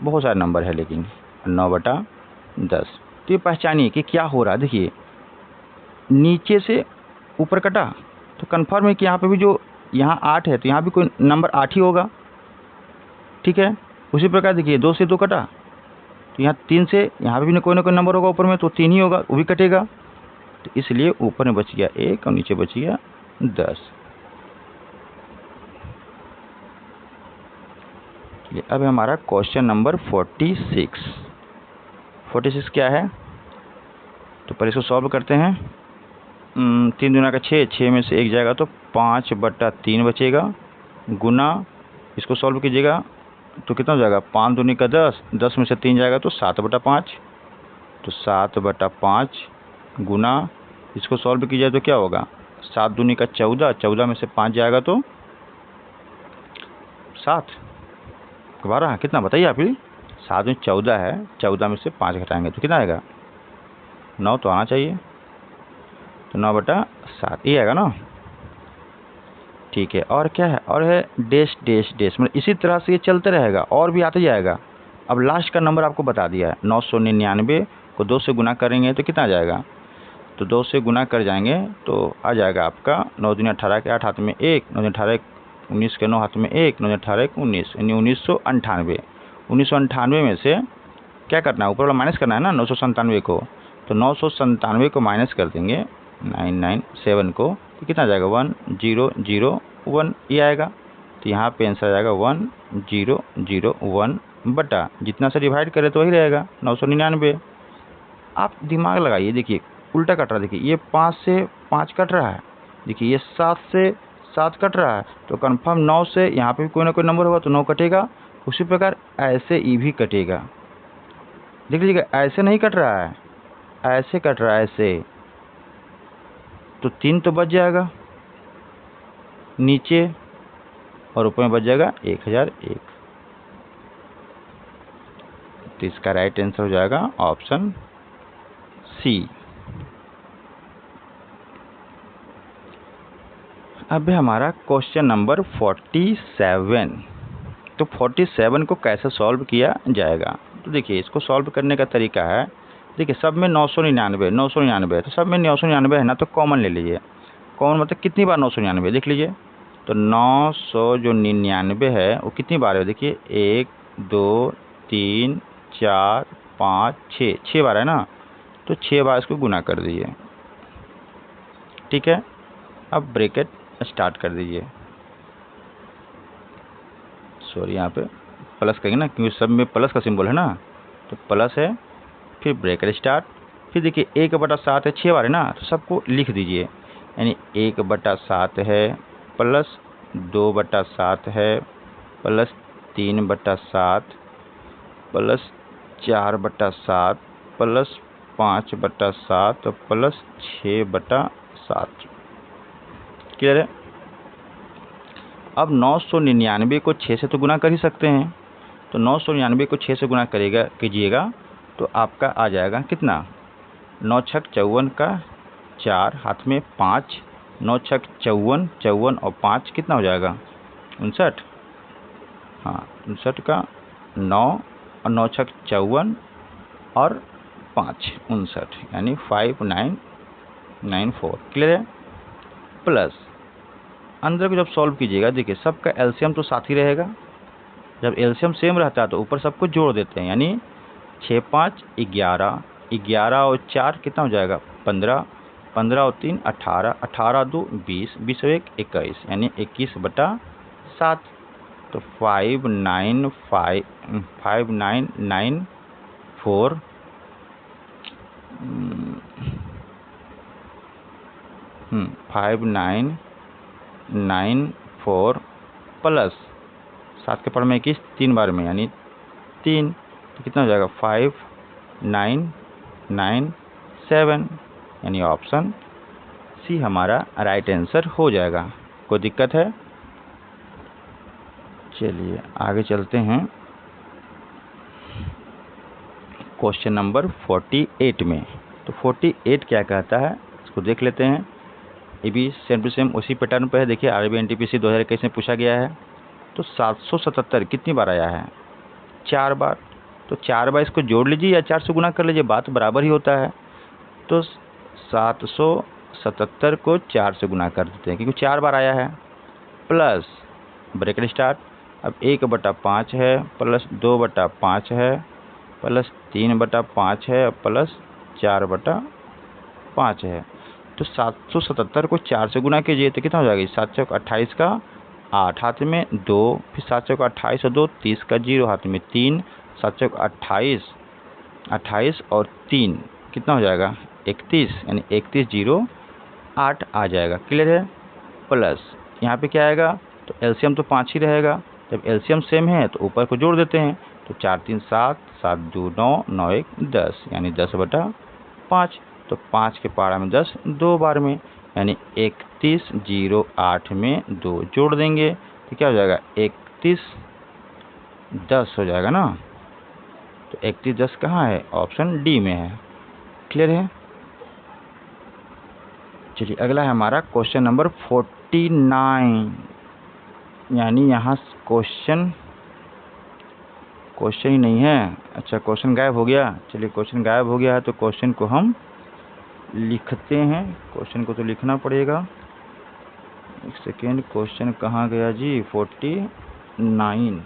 बहुत सारे नंबर है, लेकिन 9/10। तो ये पहचानिए कि क्या हो रहा है। देखिए नीचे से ऊपर कटा तो कन्फर्म है कि यहाँ पे भी जो यहाँ 8 है तो यहाँ भी कोई नंबर 8 ही होगा, ठीक है। उसी प्रकार देखिए 2 से 2 कटा तो यहाँ 3 से यहाँ पे भी कोई ना कोई नंबर होगा ऊपर में, तो 3 ही होगा, वो भी कटेगा, तो इसलिए ऊपर में बच गया 1 और नीचे बच गया 10। अब हमारा क्वेश्चन नंबर 46 क्या है, तो पहले इसको सॉल्व करते हैं। 3 दूना का 6, 6 में से 1 जाएगा तो 5/3 बचेगा, गुना इसको सॉल्व कीजिएगा तो कितना हो जाएगा, 5 दूनी का 10, 10 में से 3 जाएगा तो 7/5, तो 7/5 गुना इसको सॉल्व कीजिए तो क्या होगा, 7 दूनी का 14, 14 में से 5 जाएगा तो 7, 12, कितना बताइए आप ही। 7 में 14 है, 14 में से 5 घटाएंगे तो कितना आएगा, 9 तो आना चाहिए, तो 9/7 ये आएगा ना, ठीक है। और क्या है, और है डैश डैश डैश, मतलब इसी तरह से ये चलते रहेगा और भी आते जाएगा। अब लास्ट का नंबर आपको बता दिया है, 999 को 2 से गुना करेंगे तो कितना आ जाएगा, तो 2 से गुना कर जाएंगे तो आ जाएगा आपका 9 दूनी 18 के 8 हाथ में 1, 9 दूनी 18 19 के 9 हाथ में 1, 9 दूनी 18 19, यानी 1998। 1998 में से क्या करना है, ऊपर वाला माइनस करना है ना 997 को, तो 997 को माइनस कर देंगे 997 को, तो कितना आ जाएगा 1001 ये आएगा, तो यहाँ पे आंसर आ जाएगा 1001 बटा जितना से डिवाइड करें तो वही रहेगा 999। आप दिमाग लगाइए, देखिए उल्टा कट रहा है, देखिए ये 5 से 5 कट रहा है, देखिए ये 7 से 7 कट रहा है, तो कंफर्म 9 से यहाँ पे भी कोई ना कोई नंबर होगा तो 9 कटेगा। उसी प्रकार ऐसे ई भी कटेगा, देख लीजिएगा ऐसे नहीं कट रहा है, ऐसे कट रहा है ऐसे, तो 3 तो बच जाएगा नीचे और ऊपर में बच जाएगा 1001, तो इसका राइट आंसर हो जाएगा ऑप्शन सी। अब है हमारा क्वेश्चन नंबर 47। तो 47 को कैसे सॉल्व किया जाएगा, तो देखिए इसको सॉल्व करने का तरीका है, देखिए सब में 999 तो सब में 999 है ना, तो कॉमन ले लीजिए। कॉमन मतलब कितनी बार 999 देख लीजिए, तो 999 है वो कितनी बार है, देखिए 1 2 3 4 5 6, 6 बार है ना, तो 6 बार इसको गुना कर दीजिए, ठीक है। अब ब्रैकेट स्टार्ट कर दीजिए, सॉरी यहाँ पे प्लस करेंगे ना क्योंकि सब में प्लस का सिंबल है ना, तो प्लस है, फिर ब्रैकेट स्टार्ट, फिर देखिए 1/7 है, 6 बार है ना, तो सबको लिख दीजिए, यानी 1/7 है प्लस 2/7 है plus 3/7 plus 4/7 plus 5/7 plus 6/7, clear है। अब 999 को 6 से तो गुना कर ही सकते हैं, तो 999 को 6 से गुना कीजिएगा तो आपका आ जाएगा कितना, 9 छक 54 का 4 हाथ में 5, 9 छक 54, 54 और 5 कितना हो जाएगा 59, हाँ 59 का 9 और 9 छक 54 और 5 59, यानी 5994, क्लियर है। प्लस अंदर को जब सॉल्व कीजिएगा देखिए सबका एलसीएम तो साथ ही रहेगा, जब एलसीएम सेम रहता है तो ऊपर सबको जोड़ देते हैं, यानी 6 5 11, 11 और 4 कितना हो जाएगा 15, 15 और 3 18, 18 2 20, 20 और 1 21, यानी 21/7, तो 5994 5994 प्लस 7 के पढ़ में 21 3 बार में यानी 3, तो कितना हो जाएगा 5994 9 7, यानी ऑप्शन सी हमारा राइट आंसर हो जाएगा। कोई दिक्कत है? चलिए आगे चलते हैं क्वेश्चन नंबर 48 में। तो 48 क्या कहता है इसको देख लेते हैं। ये भी सेम टू सेम उसी पैटर्न पर है। देखिए आरबीआई एनटीपीसी 2021 में पूछा गया है। तो 777 कितनी बार आया है? 4 बार। तो 4 बार इसको जोड़ लीजिए या 4 से गुना कर लीजिए, बात बराबर ही होता है। तो 777 को 4 से गुना कर देते हैं क्योंकि 4 बार आया है, प्लस ब्रैकेट स्टार्ट। अब 1/5 है, प्लस 2/5 है, प्लस 3/5 है, प्लस 4/5 है। तो 777 को 4 से गुना कीजिए तो कितना हो जाएगा? 7 चौक 28 का 8 हाथ में 2, फिर 7 चौक 28 और 2 30 का 0 हाथ में 3, 7 चौक 28 और 3 कितना हो जाएगा? 31, यानी 31 0 8 आ जाएगा। क्लियर है? प्लस यहाँ पे क्या आएगा? तो एलसीएम तो 5 ही रहेगा। जब एलसीएम सेम है तो ऊपर को जोड़ देते हैं। तो 4 3 7, 7 2 9, 9 1 10, यानी 10/5। तो 5 के पारा में 10 2 बार में, यानी 31 0 8 में 2 जोड़ देंगे तो क्या हो जाएगा? 31 10 हो जाएगा ना। तो 31 10 कहाँ है? ऑप्शन डी में है। क्लियर है? चलिए अगला है हमारा क्वेश्चन नंबर 49, यानी यहाँ क्वेश्चन ही नहीं है। अच्छा क्वेश्चन गायब हो गया। चलिए क्वेश्चन गायब हो गया है तो क्वेश्चन को हम लिखते हैं। क्वेश्चन को तो लिखना पड़ेगा। एक सेकेंड, क्वेश्चन कहाँ गया जी? 49।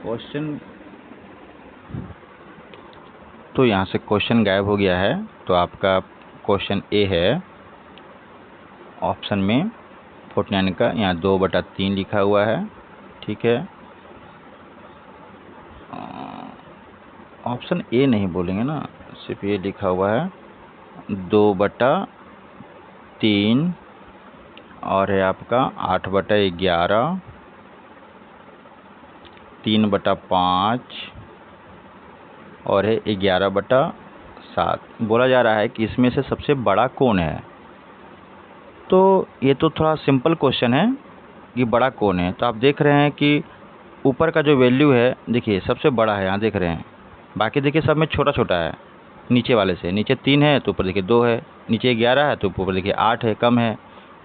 क्वेश्चन तो यहाँ से क्वेश्चन गायब हो गया है। तो आपका क्वेश्चन ए है ऑप्शन में 49 का। यहाँ 2/3 लिखा हुआ है। ठीक है, ऑप्शन ए नहीं बोलेंगे ना, सिर्फ ये लिखा हुआ है 2/3 और है आपका 8/11, 3/5 और है 11/7। बोला जा रहा है कि इसमें से सबसे बड़ा कौन है। तो ये तो थोड़ा सिंपल क्वेश्चन है कि बड़ा कौन है। तो आप देख रहे हैं कि ऊपर का जो वैल्यू है देखिए सबसे बड़ा है, यहाँ देख रहे हैं। बाकी देखिए सब में छोटा छोटा है नीचे वाले से। नीचे 3 है तो ऊपर देखिए 2 है, नीचे 11 है तो ऊपर देखिए 8 है, कम है।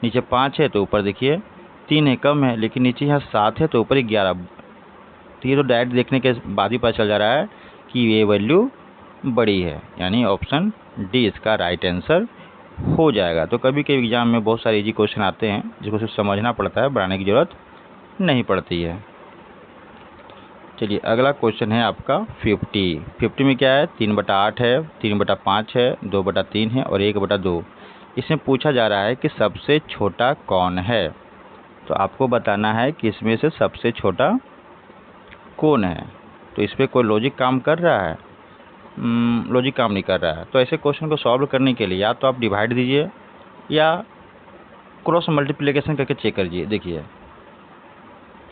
नीचे 5 है तो ऊपर देखिए 3 है, कम है। लेकिन नीचे यहाँ 7 है तो ऊपर 11। तो ये तो डायरेक्ट देखने के बाद ही पता चल जा रहा है कि ये वैल्यू बड़ी है, यानी ऑप्शन डी इसका राइट आंसर हो जाएगा। तो कभी कभी एग्जाम में बहुत सारे इजी क्वेश्चन आते हैं जिसको सिर्फ समझना पड़ता है, बनाने की ज़रूरत नहीं पड़ती है। चलिए अगला क्वेश्चन है आपका 50 में क्या है? 3/8 है, 3/5 है, 2/3 है और 1/2। इसमें पूछा जा रहा है कि सबसे छोटा कौन है। तो आपको बताना है कि इसमें से सबसे छोटा कौन है। तो इस पर कोई लॉजिक काम कर रहा है? लॉजिक काम नहीं कर रहा है। तो ऐसे क्वेश्चन को सॉल्व करने के लिए या तो आप डिवाइड दीजिए या क्रॉस मल्टीप्लिकेशन करके चेक करिए। देखिए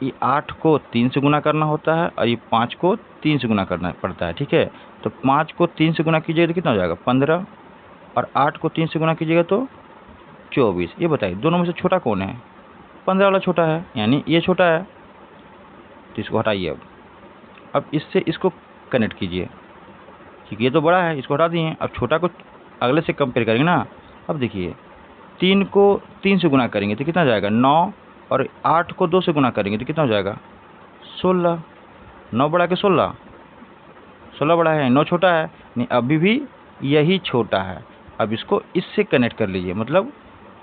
ये 8 को 3 से गुना करना होता है और ये 5 को 3 से गुना करना पड़ता है। ठीक है, तो 5 को 3 से गुना कीजिएगा तो कितना हो जाएगा? 15, और 8 को 3 से गुना कीजिएगा तो 24। ये बताइए दोनों में से छोटा कौन है? 15 वाला छोटा है, यानी ये छोटा है। तो इसको हटाइए। अब इससे इसको कनेक्ट कीजिए क्योंकि ये तो बड़ा है, इसको हटा दिए। अब छोटा को अगले से कंपेयर करेंगे ना। अब देखिए 3 को 3 से गुना करेंगे तो कितना जाएगा? 9, और 8 को 2 से गुना करेंगे तो कितना हो जाएगा? 16। 9 बड़ा के 16? 16 बड़ा है, 9 छोटा है। नहीं, अभी भी यही छोटा है। अब इसको इससे कनेक्ट कर लीजिए, मतलब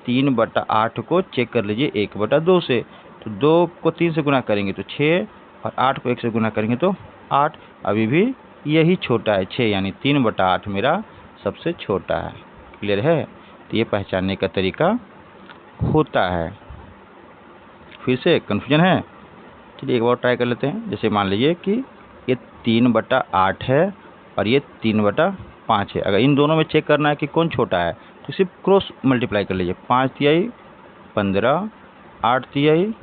3/8 को चेक कर लीजिए 1/2 से। तो 2 को 3 से गुना करेंगे तो 6, और 8 को 1 से गुना करेंगे तो 8। अभी भी यही छोटा है 6, यानी 3/8 मेरा सबसे छोटा है। क्लियर है? तो ये पहचानने का तरीका होता है। फिर से कन्फ्यूजन है? चलिए एक बार ट्राई कर लेते हैं। जैसे मान लीजिए कि ये 3/8 है और ये 3/5 है। अगर इन दोनों में चेक करना है कि कौन छोटा है तो सिर्फ क्रॉस मल्टीप्लाई कर लीजिए। 5 तिहाई 15, 8 तिहाई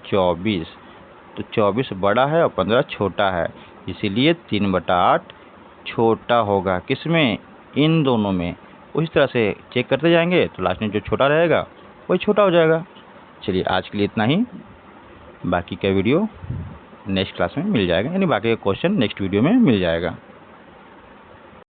24। तो 24 बड़ा है और 15 छोटा है, इसीलिए 3/8 छोटा होगा। किस में? इन दोनों में। उसी तरह से चेक करते जाएंगे तो लास्ट में जो छोटा रहेगा वही छोटा हो जाएगा। चलिए आज के लिए इतना ही, बाकी का वीडियो नेक्स्ट क्लास में मिल जाएगा, यानी बाकी का क्वेश्चन नेक्स्ट वीडियो में मिल जाएगा।